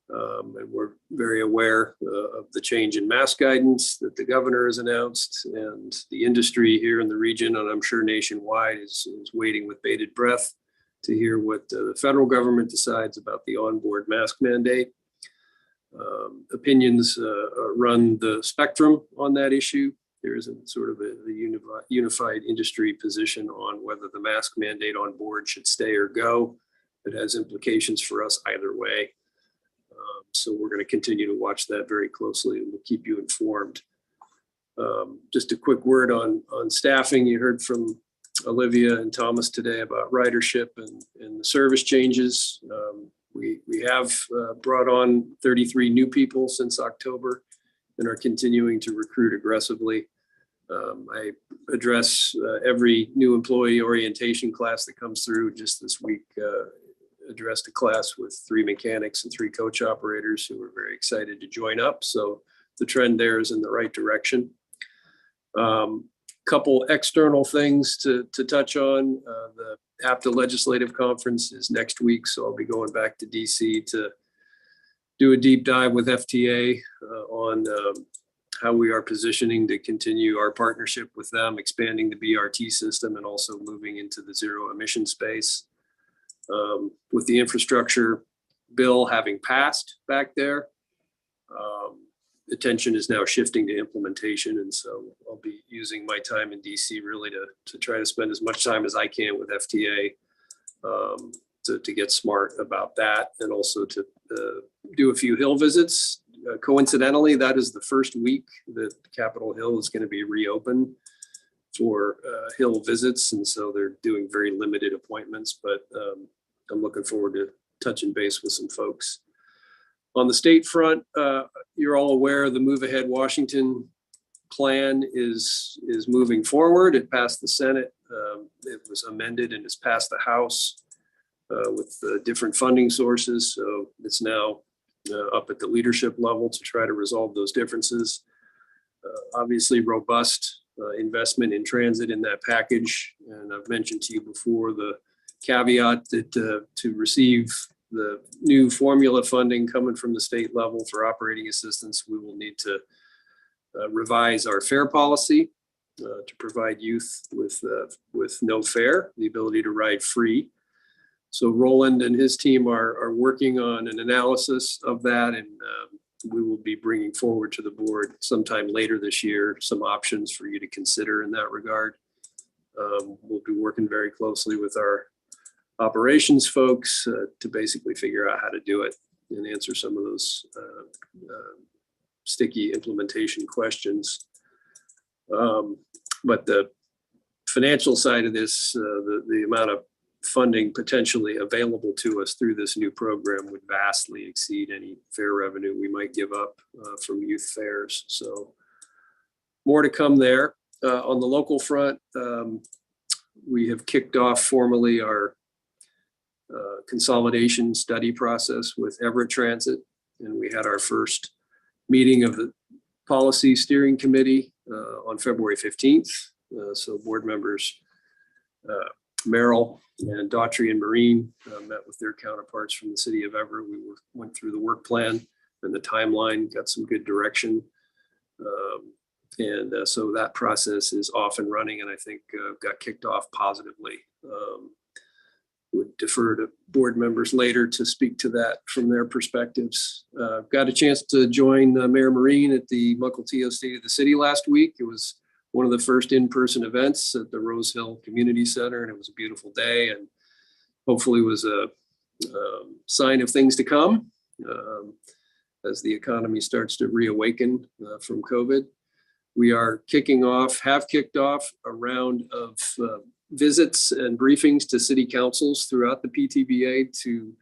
And we're very aware of the change in mask guidance that the governor has announced, and the industry here in the region, and I'm sure nationwide, is waiting with bated breath to hear what the federal government decides about the onboard mask mandate. Opinions run the spectrum on that issue. There isn't sort of a unified industry position on whether the mask mandate on board should stay or go. It has implications for us either way. So we're going to continue to watch that very closely, and we'll keep you informed. Just a quick word on staffing. You heard from Olivia and Thomas today about ridership and the service changes. We have brought on 33 new people since October and are continuing to recruit aggressively. I address every new employee orientation class that comes through. Just this week, addressed a class with 3 mechanics and 3 coach operators who were very excited to join up. So the trend there is in the right direction. Couple external things to touch on. The APTA Legislative Conference is next week, so I'll be going back to DC to do a deep dive with FTA on how we are positioning to continue our partnership with them, expanding the BRT system, and also moving into the zero emission space. With the infrastructure bill having passed back there, attention is now shifting to implementation. And so I'll be using my time in DC really to try to spend as much time as I can with FTA to get smart about that, and also to do a few Hill visits. Coincidentally, that is the first week that Capitol Hill is going to be reopened for Hill visits. And so they're doing very limited appointments, but I'm looking forward to touching base with some folks. On the state front, you're all aware the Move Ahead Washington plan is moving forward. It passed the Senate. It was amended and has passed the House with different funding sources. So it's now up at the leadership level to try to resolve those differences. Obviously, robust investment in transit in that package. And I've mentioned to you before the caveat that to receive the new formula funding coming from the state level for operating assistance, we will need to revise our fare policy to provide youth with no fare, the ability to ride free. So Roland and his team are working on an analysis of that, and we will be bringing forward to the board sometime later this year some options for you to consider in that regard. We'll be working very closely with our operations folks to basically figure out how to do it. and answer some of those sticky implementation questions. But the financial side of this, the amount of funding potentially available to us through this new program would vastly exceed any fair revenue we might give up from youth fairs. So more to come there. On the local front, we have kicked off formally our consolidation study process with Everett Transit, and we had our first meeting of the policy steering committee on February 15th. So board members Merrill and Daughtry and Marine met with their counterparts from the city of Everett. We went through the work plan and the timeline, got some good direction. So that process is off and running, and I think got kicked off positively. Would defer to board members later to speak to that from their perspectives. Got a chance to join Mayor Marine at the Mukilteo State of the City last week. It was one of the first in-person events at the Rose Hill Community Center, and it was a beautiful day, and hopefully was a sign of things to come as the economy starts to reawaken from COVID. We are have kicked off a round of visits and briefings to city councils throughout the PTBA to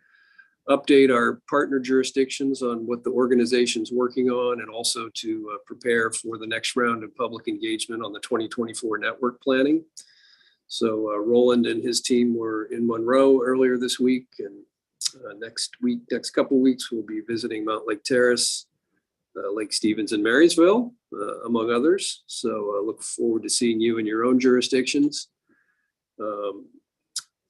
update our partner jurisdictions on what the organization's working on, and also to prepare for the next round of public engagement on the 2024 network planning. So Roland and his team were in Monroe earlier this week, and next couple of weeks, we'll be visiting Mount Lake Terrace, Lake Stevens and Marysville, among others. So look forward to seeing you in your own jurisdictions.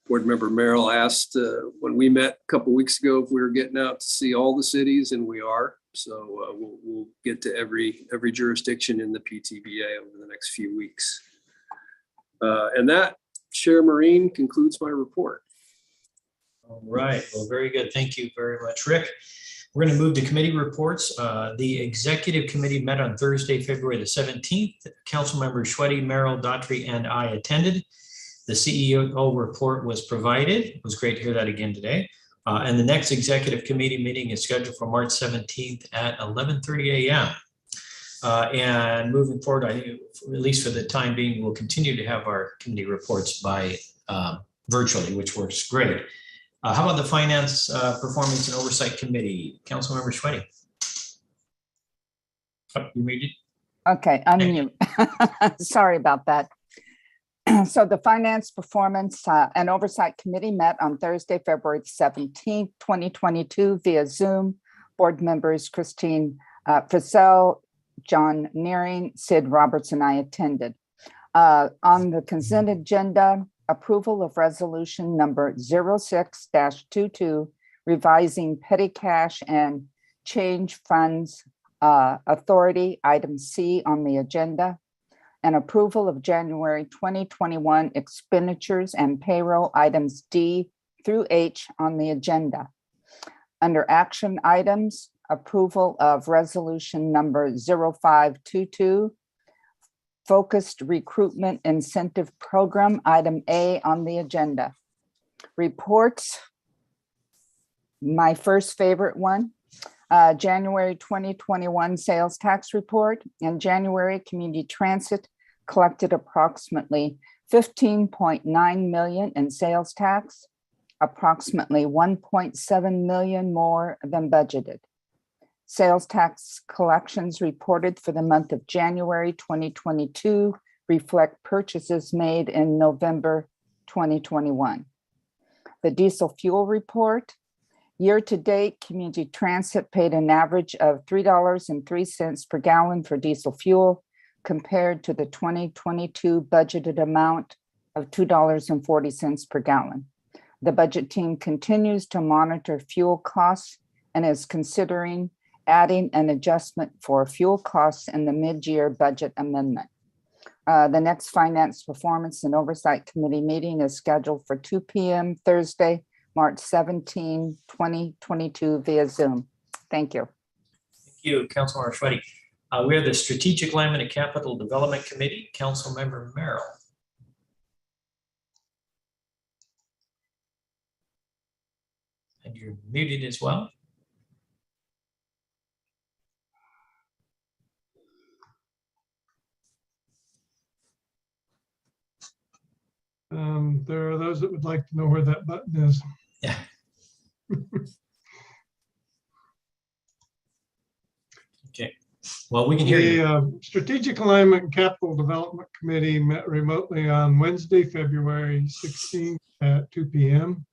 Board member Merrill asked when we met a couple weeks ago if we were getting out to see all the cities, and we are. So we'll get to every jurisdiction in the PTBA over the next few weeks. And that, Chair Marine, concludes my report.
All right, well, very good. Thank you very much, Rick. We're going to move to committee reports. The executive committee met on Thursday, February the 17th. Council members Schweddy, Merrill, Daughtry, and I attended. The CEO report was provided. It was great to hear that again today. And the next executive committee meeting is scheduled for March 17th at 11:30 a.m. And moving forward, I think, at least for the time being, we'll continue to have our committee reports by virtually, which works great. How about the Finance, Performance and Oversight Committee? Councilmember Schweddy. Oh, you muted?
Okay, unmute. Sorry about that. So the Finance, Performance and Oversight Committee met on Thursday, February 17th, 2022 via Zoom. Board members Christine Frisell, John Nearing, Sid Roberts, and I attended. On the consent agenda, approval of resolution number 06-22, revising petty cash and change funds authority, item C on the agenda, and approval of January 2021 expenditures and payroll, items D through H on the agenda. Under action items, approval of resolution number 0522, Focused Recruitment Incentive Program, item A on the agenda. Reports, my first favorite one, January 2021 sales tax report. In January, Community Transit collected approximately $15.9 million in sales tax, approximately $1.7 million more than budgeted. Sales tax collections reported for the month of January 2022 reflect purchases made in November 2021. The diesel fuel report. Year-to-date, Community Transit paid an average of $3.03 per gallon for diesel fuel, compared to the 2022 budgeted amount of $2.40 per gallon. The budget team continues to monitor fuel costs and is considering adding an adjustment for fuel costs in the mid-year budget amendment. The next Finance, Performance and Oversight Committee meeting is scheduled for 2 p.m. Thursday, March 17, 2022 via Zoom. Thank you.
Thank you, Councilmember Schweddy. We have the Strategic Alignment and Capital Development Committee, Councilmember Merrill. And you're muted as well.
There are those that would like to know where that button is.
Yeah. Okay. Well, we can hear you.
The Strategic Alignment and Capital Development Committee met remotely on Wednesday, February 16th at 2 p.m.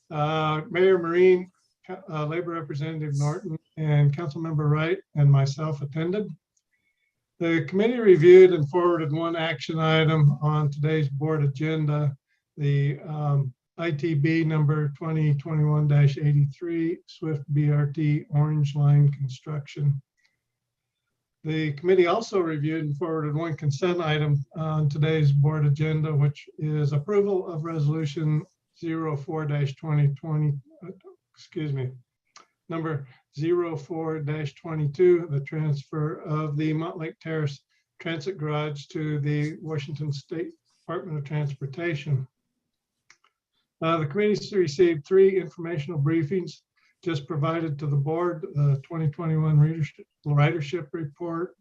Mayor Marine, Labor Representative Norton, and Councilmember Wright and myself attended. The committee reviewed and forwarded one action item on today's board agenda, the ITB number 2021-83, Swift BRT Orange Line construction. The committee also reviewed and forwarded one consent item on today's board agenda, which is approval of resolution 04-2020, number 04-22, the transfer of the Montlake Terrace Transit Garage to the Washington State Department of Transportation. The committee received 3 informational briefings just provided to the board: the 2021 ridership report,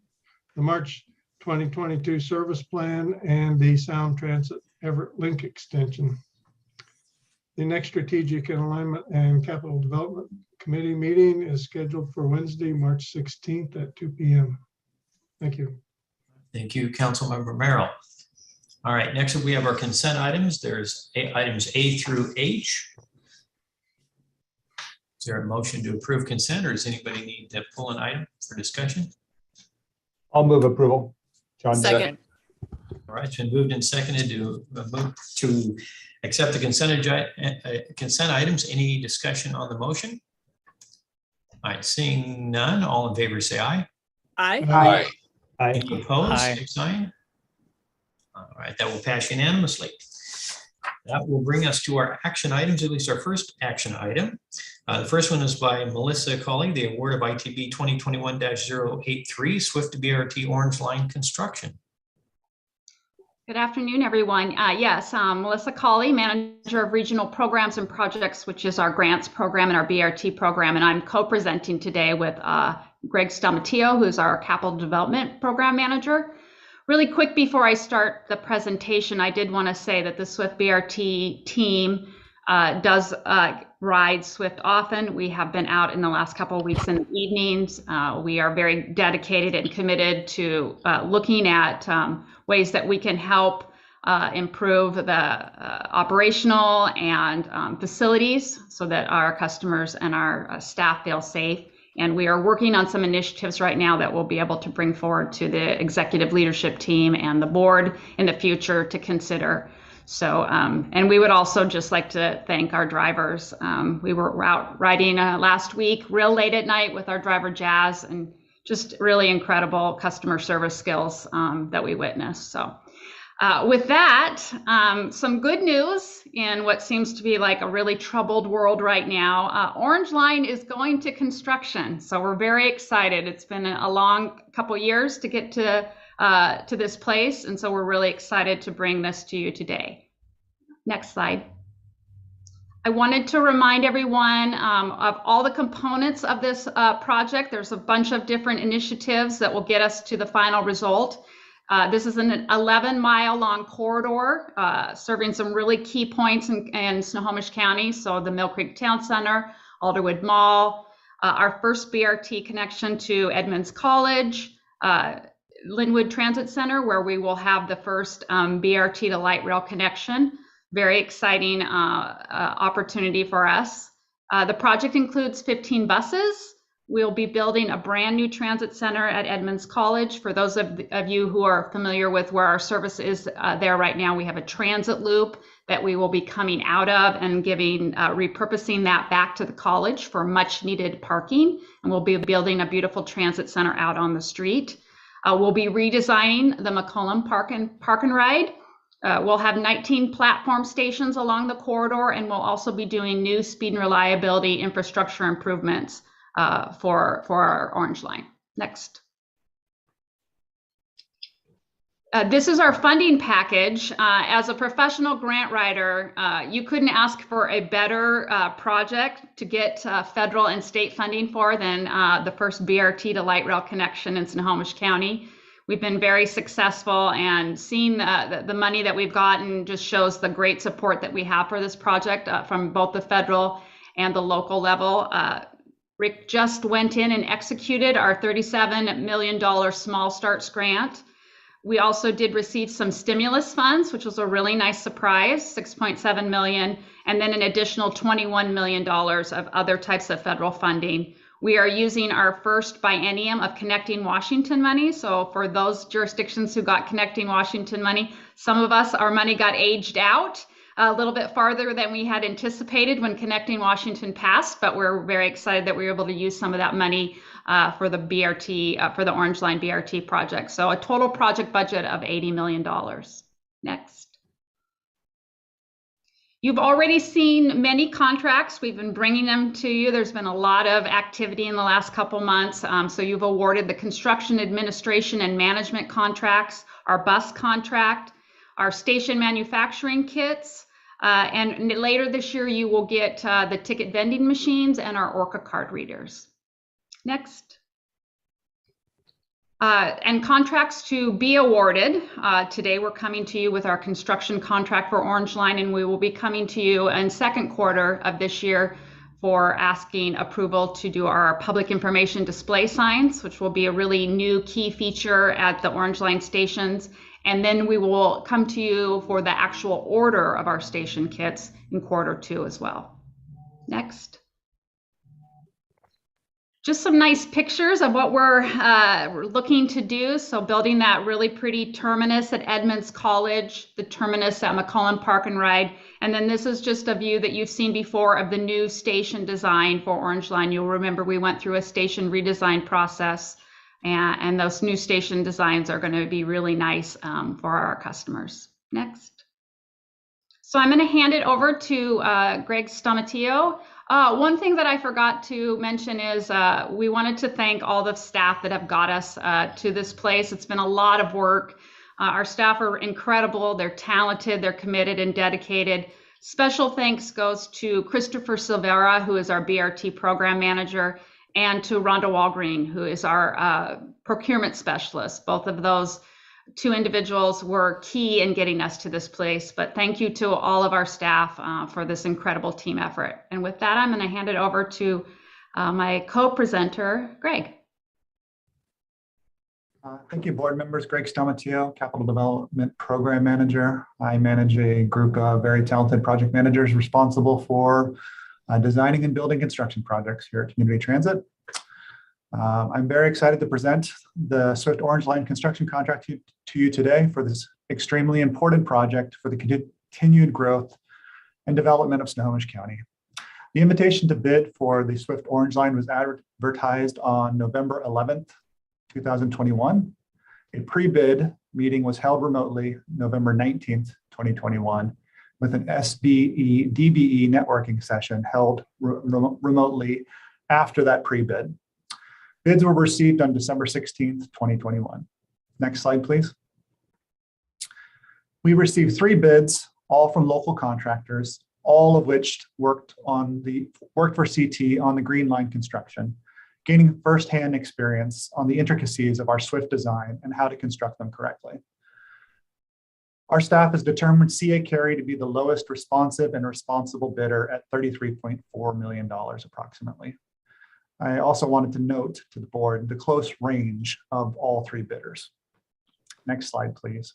the March 2022 service plan, and the Sound Transit Everett Link extension. The next Strategic and Alignment and Capital Development Committee meeting is scheduled for Wednesday, March 16th at 2 p.m. Thank you.
Thank you, Councilmember Merrill. All right, next up we have our consent items. There's items A through H. Is there a motion to approve consent, or does anybody need to pull an item for discussion?
I'll move approval. John.
Second.
All right, it's been moved and seconded to move to accept the consent items. Any discussion on the motion? All right, seeing none, all in favor say aye.
Aye.
Aye.
Any opposed?
Aye.
Same sign. All right, that will pass unanimously. That will bring us to our action items, at least our first action item. The first one is by Melissa Colley, the award of ITB 2021-083 Swift BRT Orange Line construction.
Good afternoon, everyone. Yes, Melissa Colley, Manager of Regional Programs and Projects, which is our grants program and our BRT program. And I'm co-presenting today with Greg Stamatio, who's our Capital Development Program Manager. Really quick before I start the presentation, I did want to say that the Swift BRT team does ride Swift often. We have been out in the last couple of weeks in the evenings. We are very dedicated and committed to looking at ways that we can help improve the operational and facilities so that our customers and our staff feel safe. And we are working on some initiatives right now that we'll be able to bring forward to the executive leadership team and the board in the future to consider. So, and we would also just like to thank our drivers. We were out riding last week, real late at night with our driver Jazz, and just really incredible customer service skills that we witnessed. So with that, some good news in what seems to be like a really troubled world right now. Orange Line is going to construction. So we're very excited. It's been a long couple years to get to this place. And so we're really excited to bring this to you today. Next slide. I wanted to remind everyone of all the components of this project. There's a bunch of different initiatives that will get us to the final result. This is an 11-mile long corridor serving some really key points in Snohomish County. So the Mill Creek Town Center, Alderwood Mall, our first BRT connection to Edmonds College, Linwood Transit Center, where we will have the first BRT to light rail connection. Very exciting opportunity for us. The project includes 15 buses. We'll be building a brand new transit center at Edmonds College. For those of you who are familiar with where our service is there right now, we have a transit loop that we will be coming out of and repurposing that back to the college for much needed parking. And we'll be building a beautiful transit center out on the street. We'll be redesigning the McCollum Park and Ride. We'll have 19 platform stations along the corridor, and we'll also be doing new speed and reliability infrastructure improvements for our Orange Line. Next. This is our funding package. As a professional grant writer, you couldn't ask for a better project to get federal and state funding for than the first BRT to light rail connection in Snohomish County. We've been very successful, and seeing the money that we've gotten just shows the great support that we have for this project from both the federal and the local level. Rick just went in and executed our $37 million Small Starts grant. We also did receive some stimulus funds, which was a really nice surprise, $6.7 million, and then an additional $21 million of other types of federal funding. We are using our first biennium of Connecting Washington money. So for those jurisdictions who got Connecting Washington money, some of us, our money got aged out a little bit farther than we had anticipated when Connecting Washington passed, but we're very excited that we were able to use some of that money for the BRT, for the Orange Line BRT project. So a total project budget of $80 million. Next. You've already seen many contracts. We've been bringing them to you. There's been a lot of activity in the last couple months. So you've awarded the construction administration and management contracts, our bus contract, our station manufacturing kits, and later this year you will get the ticket vending machines and our Orca card readers. Next. And contracts to be awarded. Today we're coming to you with our construction contract for Orange Line, and we will be coming to you in second quarter of this year for asking approval to do our public information display signs, which will be a really new key feature at the Orange Line stations. And then we will come to you for the actual order of our station kits in quarter two as well. Next. Just some nice pictures of what we're looking to do. So building that really pretty terminus at Edmonds College, the terminus at McCollum Park and Ride. And then this is just a view that you've seen before of the new station design for Orange Line. You'll remember we went through a station redesign process, and those new station designs are going to be really nice for our customers. Next. So I'm going to hand it over to Greg Stomatillo. One thing that I forgot to mention is we wanted to thank all the staff that have got us to this place. It's been a lot of work. Our staff are incredible. They're talented, they're committed and dedicated. Special thanks goes to Christopher Silvera, who is our BRT program manager, and to Rhonda Walgreen, who is our procurement specialist. Both of those two individuals were key in getting us to this place, but thank you to all of our staff for this incredible team effort. And with that, I'm going to hand it over to my co-presenter, Greg.
Thank you, board members. Greg Stomatillo, Capital Development Program Manager. I manage a group of very talented project managers responsible for designing and building construction projects here at Community Transit. I'm very excited to present the Swift Orange Line construction contract to you today for this extremely important project for the continued growth and development of Snohomish County. The invitation to bid for the Swift Orange Line was advertised on November 11th, 2021. A pre-bid meeting was held remotely November 19th, 2021, with an SBE-DBE networking session held remotely after that pre-bid. Bids were received on December 16th, 2021. Next slide, please. We received 3 bids, all from local contractors, all of which worked for CT on the Green Line construction, gaining firsthand experience on the intricacies of our Swift design and how to construct them correctly. Our staff has determined CA Carey to be the lowest responsive and responsible bidder at $33.4 million approximately. I also wanted to note to the board the close range of all 3 bidders. Next slide, please.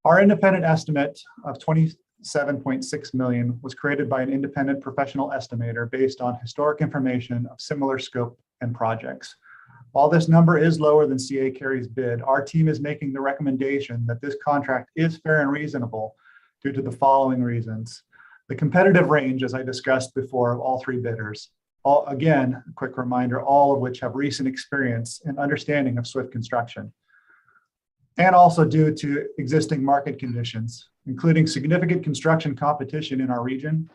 Our independent estimate of $27.6 million was created by an independent professional estimator based on historic information of similar scope and projects. While this number is lower than CA Carey's bid, our team is making the recommendation that this contract is fair and reasonable due to the following reasons. The competitive range, as I discussed before, of all 3 bidders. Again, a quick reminder, all of which have recent experience and understanding of Swift construction. And also due to existing market conditions, including significant construction competition in our region,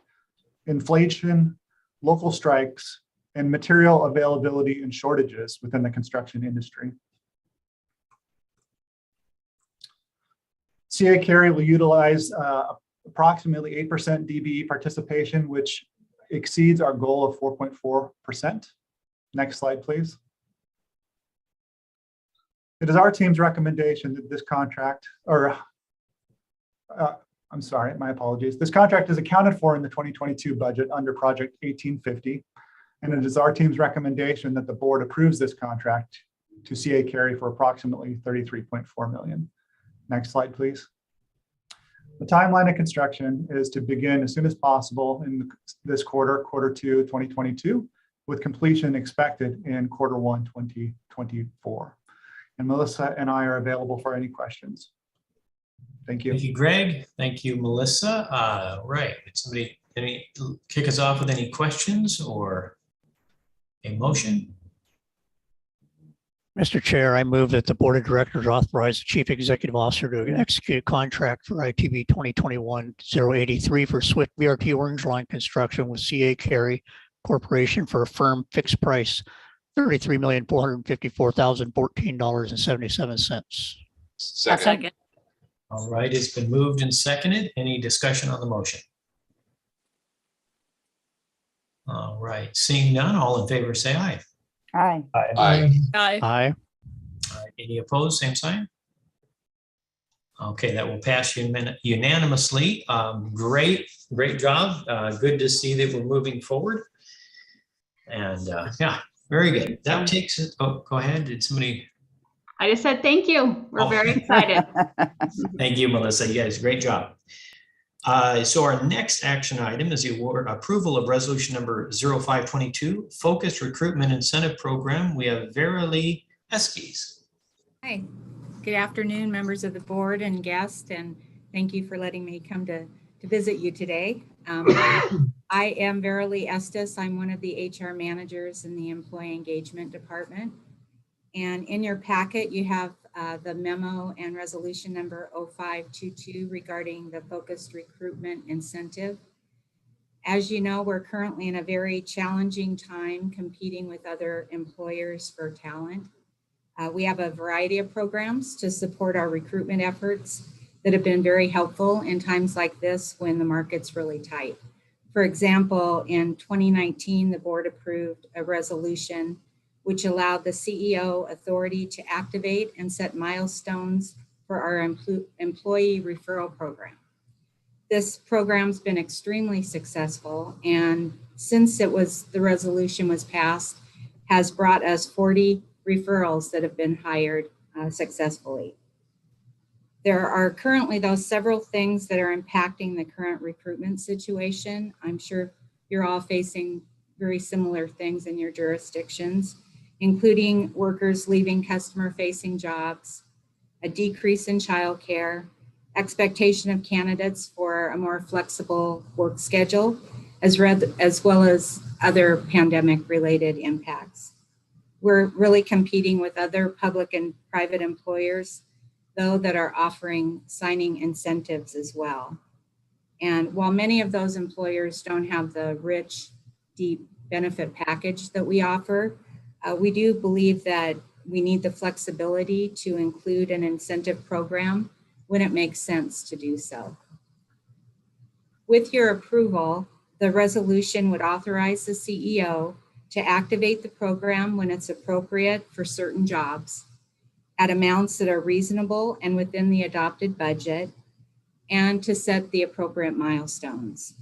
inflation, local strikes, and material availability and shortages within the construction industry. CA Carey will utilize approximately 8% DBE participation, which exceeds our goal of 4.4%. Next slide, please. It is our team's recommendation that this contract, I'm sorry, my apologies. This contract is accounted for in the 2022 budget under Project 1850. And it is our team's recommendation that the board approves this contract to CA Carey for approximately $33.4 million. Next slide, please. The timeline of construction is to begin as soon as possible in this quarter 2, 2022, with completion expected in Q1, 2024. And Melissa and I are available for any questions. Thank you.
Thank you, Greg. Thank you, Melissa. Right, would somebody kick us off with any questions or a motion?
Mr. Chair, I move that the Board of Directors authorize the Chief Executive Officer to execute a contract for ITB 2021-083 for Swift BRT Orange Line construction with CA Carey Corporation for a firm fixed price, $33,454,014.77.
Second.
All right, it's been moved and seconded. Any discussion on the motion? All right, seeing none, all in favor say aye.
Aye.
Aye.
Aye.
Aye.
Any opposed, same sign? Okay, that will pass unanimously. Great job. Good to see that we're moving forward. And yeah, very good. That takes it. Oh, go ahead. Did somebody?
I just said thank you. We're very excited.
Thank you, Melissa. Yes, great job. So our next action item is the approval of resolution number 0522, Focused Recruitment Incentive Program. We have Verily Estes.
Hi, good afternoon, members of the board and guests, and thank you for letting me come to visit you today. I am Verily Estes. I'm one of the HR managers in the Employee Engagement Department. And in your packet, you have the memo and resolution number 0522 regarding the Focused Recruitment Incentive. As you know, we're currently in a very challenging time competing with other employers for talent. We have a variety of programs to support our recruitment efforts that have been very helpful in times like this when the market's really tight. For example, in 2019, the board approved a resolution which allowed the CEO authority to activate and set milestones for our employee referral program. This program's been extremely successful, and since the resolution was passed, has brought us 40 referrals that have been hired successfully. There are currently, though, several things that are impacting the current recruitment situation. I'm sure you're all facing very similar things in your jurisdictions, including workers leaving customer-facing jobs, a decrease in childcare, expectation of candidates for a more flexible work schedule, as well as other pandemic-related impacts. We're really competing with other public and private employers, though, that are offering signing incentives as well. And while many of those employers don't have the rich, deep benefit package that we offer, we do believe that we need the flexibility to include an incentive program when it makes sense to do so. With your approval, the resolution would authorize the CEO to activate the program when it's appropriate for certain jobs at amounts that are reasonable and within the adopted budget, and to set the appropriate milestones.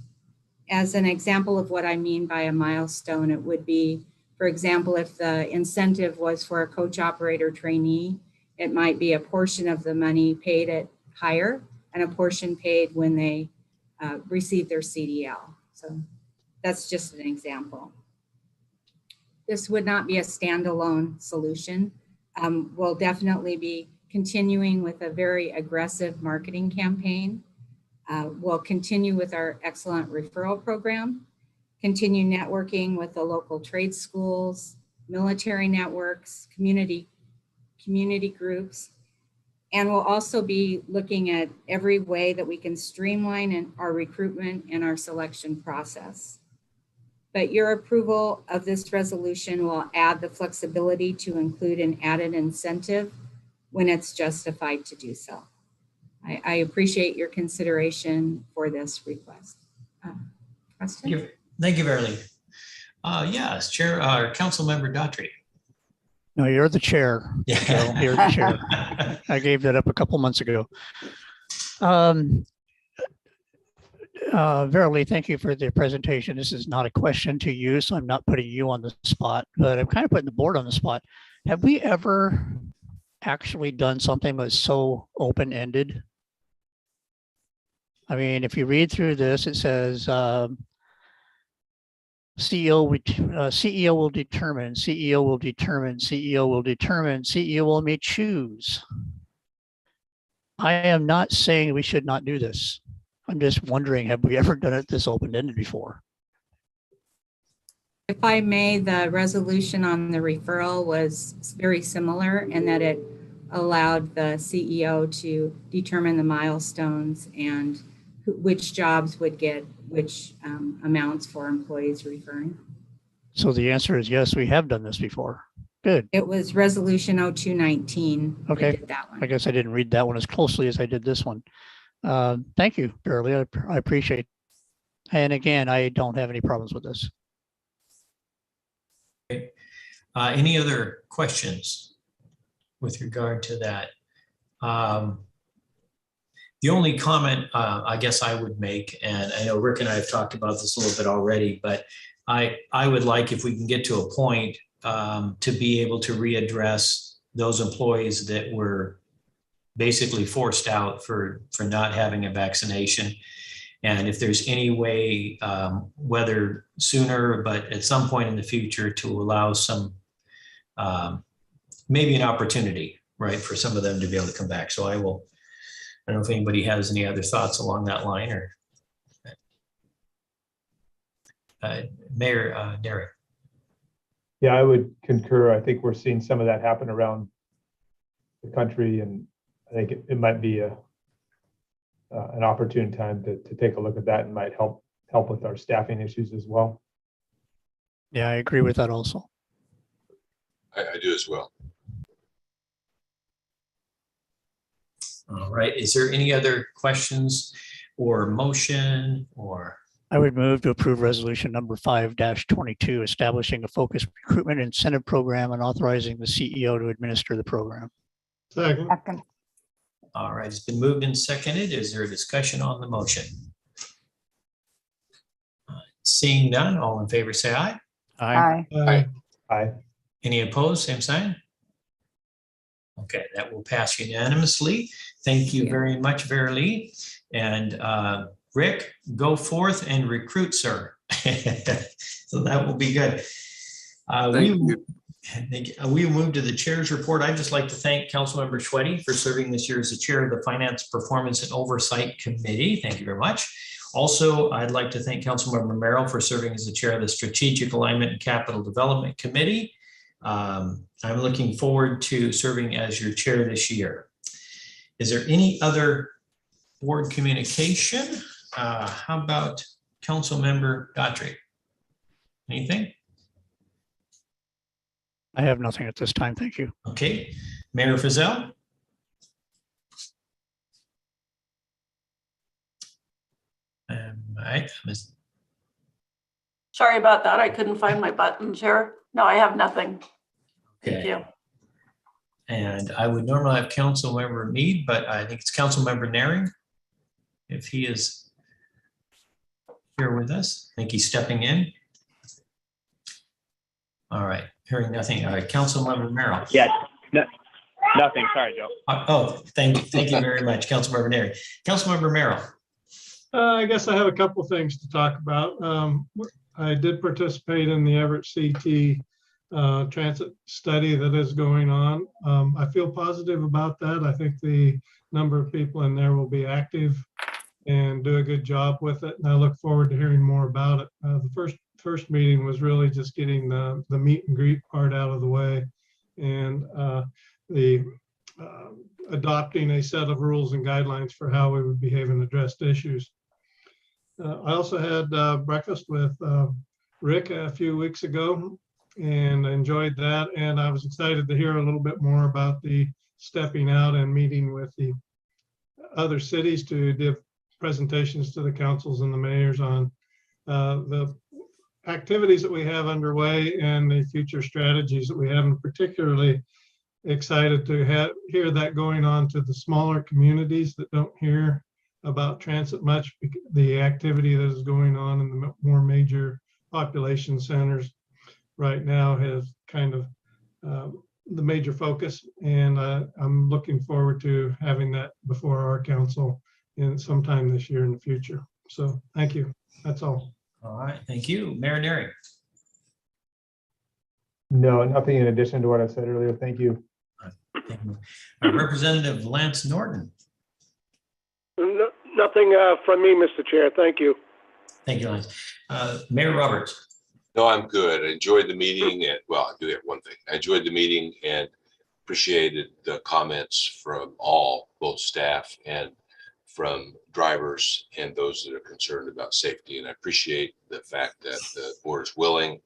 As an example of what I mean by a milestone, it would be, for example, if the incentive was for a coach operator trainee, it might be a portion of the money paid at hire and a portion paid when they receive their CDL. So that's just an example. This would not be a standalone solution. We'll definitely be continuing with a very aggressive marketing campaign. We'll continue with our excellent referral program, continue networking with the local trade schools, military networks, community groups, and we'll also be looking at every way that we can streamline our recruitment and our selection process. But your approval of this resolution will add the flexibility to include an added incentive when it's justified to do so. I appreciate your consideration for this request. Question?
Thank you, Verily. Yes, Chair, Council Member Daughtry.
No, you're the chair. Joe. You're the chair. I gave that up a couple months ago. Verily, thank you for the presentation. This is not a question to you, so I'm not putting you on the spot, but I'm kind of putting the board on the spot. Have we ever actually done something that's so open-ended? I mean, if you read through this, it says CEO will determine, CEO will determine, CEO will determine, CEO may choose. I am not saying we should not do this. I'm just wondering, have we ever done it this open-ended before?
If I may, the resolution on the referral was very similar in that it allowed the CEO to determine the milestones and which jobs would get which amounts for employees referring.
So the answer is yes, we have done this before. Good.
It was resolution 0219.
Okay.
We did that one.
I guess I didn't read that one as closely as I did this one. Thank you, Beverly. I appreciate it. And again, I don't have any problems with this.
Okay. Any other questions with regard to that? The only comment I guess I would make, and I know Rick and I have talked about this a little bit already, but I would like, if we can get to a point, to be able to readdress those employees that were basically forced out for not having a vaccination. And if there's any way, whether sooner, but at some point in the future, to allow some, maybe an opportunity, right, for some of them to be able to come back. So I don't know if anybody has any other thoughts along that line, or Mayor Derek.
Yeah, I would concur. I think we're seeing some of that happen around the country, and I think it might be an opportune time to take a look at that, and might help with our staffing issues as well.
Yeah, I agree with that also.
I do as well.
All right, is there any other questions or motion or?
I would move to approve resolution number 5-22, establishing a focused recruitment incentive program and authorizing the CEO to administer the program.
Second.
All right, it's been moved and seconded. Is there a discussion on the motion? Seeing none, all in favor say aye.
Aye.
Aye.
Aye.
Any opposed, same sign? Okay, that will pass unanimously. Thank you very much, Verily. And Rick, go forth and recruit, sir. So that will be good. We move to the chair's report. I'd just like to thank Councilmember Schweddy for serving this year as the chair of the Finance Performance and Oversight Committee. Thank you very much. Also, I'd like to thank Councilmember Merrill for serving as the chair of the Strategic Alignment and Capital Development Committee. I'm looking forward to serving as your chair this year. Is there any other board communication? How about Councilmember Daughtry? Anything?
I have nothing at this time. Thank you.
Okay. Mayor Frizzell? Right.
Sorry about that. I couldn't find my buttons here. No, I have nothing. Thank you.
And I would normally have Councilmember Mead, but I think it's Councilmember Naring, if he is here with us. I think he's stepping in. All right, hearing nothing. All right, Councilmember Merrill.
Yeah, nothing. Sorry, Joe.
Oh, thank you very much, Councilmember Naring. Councilmember Merrill.
I guess I have a couple of things to talk about. I did participate in the Everett CT transit study that is going on. I feel positive about that. I think the number of people in there will be active and do a good job with it. And I look forward to hearing more about it. The first meeting was really just getting the meet and greet part out of the way, and adopting a set of rules and guidelines for how we would behave in addressed issues. I also had breakfast with Rick a few weeks ago and enjoyed that. And I was excited to hear a little bit more about the stepping out and meeting with the other cities to give presentations to the councils and the mayors on activities that we have underway and the future strategies that we have, and particularly excited to hear that going on to the smaller communities that don't hear about transit much. The activity that is going on in the more major population centers right now has kind of the major focus, and I'm looking forward to having that before our council in sometime this year in the future. So thank you. That's all.
All right, thank you. Mayor Neri.
No, nothing in addition to what I said earlier. Thank you.
Thank you. Representative Lance Norton.
Nothing from me, Mr. Chair. Thank you.
Thank you, Lance. Mayor Roberts.
No, I'm good. I enjoyed the meeting, and well, I do have one thing. I enjoyed the meeting and appreciated the comments from all, both staff and from drivers and those that are concerned about safety. And I appreciate the fact that the board is willing,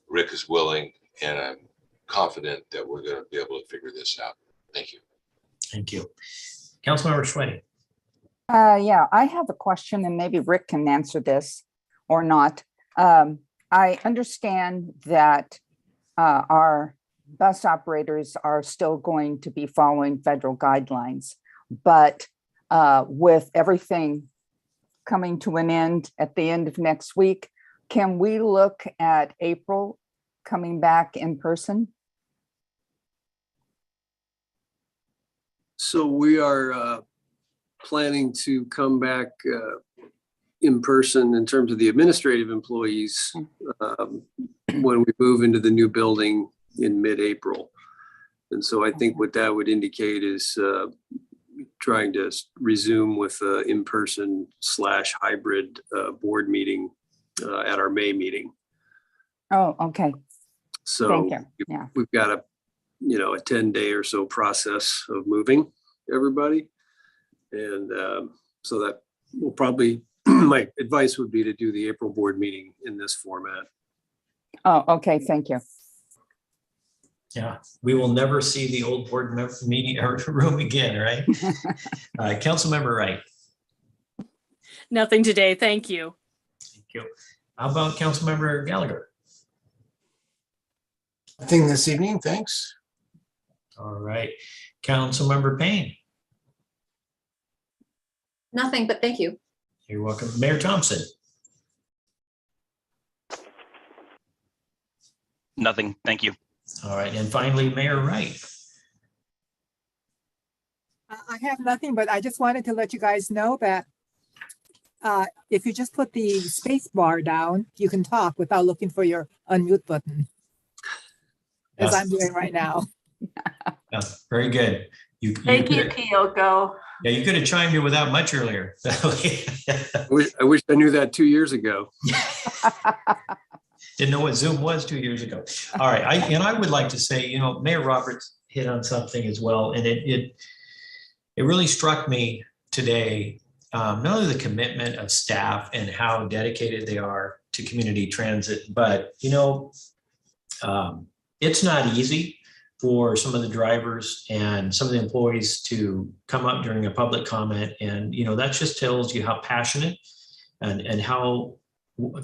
Rick is willing, and I'm confident that we're going to be able to figure this out. Thank you.
Thank you. Councilmember Schweddy.
Yeah, I have a question, and maybe Rick can answer this or not. I understand that our bus operators are still going to be following federal guidelines, but with everything coming to an end at the end of next week, can we look at April coming back in person?
So we are planning to come back in person in terms of the administrative employees when we move into the new building in mid-April. And so I think what that would indicate is trying to resume with an in-person / hybrid board meeting at our May meeting.
Oh, okay.
So
thank you. Yeah.
We've got a 10-day or so process of moving everybody. And so that will probably, my advice would be to do the April board meeting in this format.
Oh, okay. Thank you.
Yeah, we will never see the old board meeting or room again, right? Councilmember Wright.
Nothing today. Thank you.
Thank you. How about Councilmember Gallagher?
Nothing this evening, thanks.
All right. Councilmember Payne.
Nothing, but thank you.
You're welcome. Mayor Thompson.
Nothing. Thank you.
All right. And finally, Mayor Wright.
I have nothing, but I just wanted to let you guys know that if you just put the space bar down, you can talk without looking for your unmute button, as I'm doing right now.
Yeah, very good.
Thank you, Kyoko.
Yeah, you could have chimed in without much earlier.
I wish I knew that 2 years ago.
Didn't know what Zoom was 2 years ago. All right. I would like to say, Mayor Roberts hit on something as well. And it really struck me today, not only the commitment of staff and how dedicated they are to community transit, but, it's not easy for some of the drivers and some of the employees to come up during a public comment. And, that just tells you how passionate and how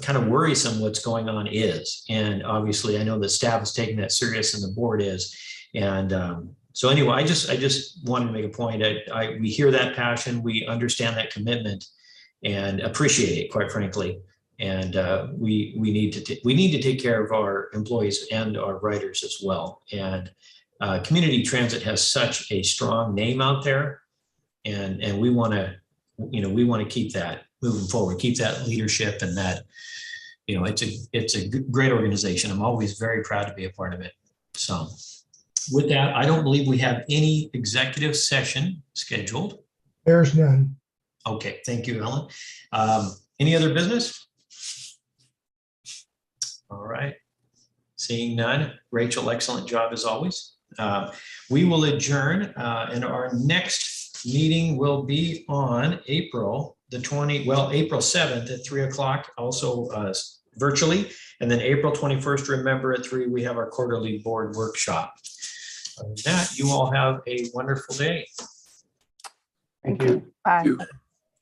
kind of worrisome what's going on is. And obviously I know the staff is taking that serious and the board is. And so anyway, I just wanted to make a point. We hear that passion, we understand that commitment and appreciate it, quite frankly. And we need to take care of our employees and our riders as well. And community transit has such a strong name out there, and we want to keep that moving forward, keep that leadership, and that it's a great organization. I'm always very proud to be a part of it. So with that, I don't believe we have any executive session scheduled.
There's none.
Okay, thank you, Ellen. Any other business? All right. Seeing none. Rachel, excellent job as always. We will adjourn, and our next meeting will be on April 7th at 3 o'clock, also virtually. And then April 21st, remember at 3, we have our quarterly board workshop. Other than that, you all have a wonderful day.
Thank you.
Bye.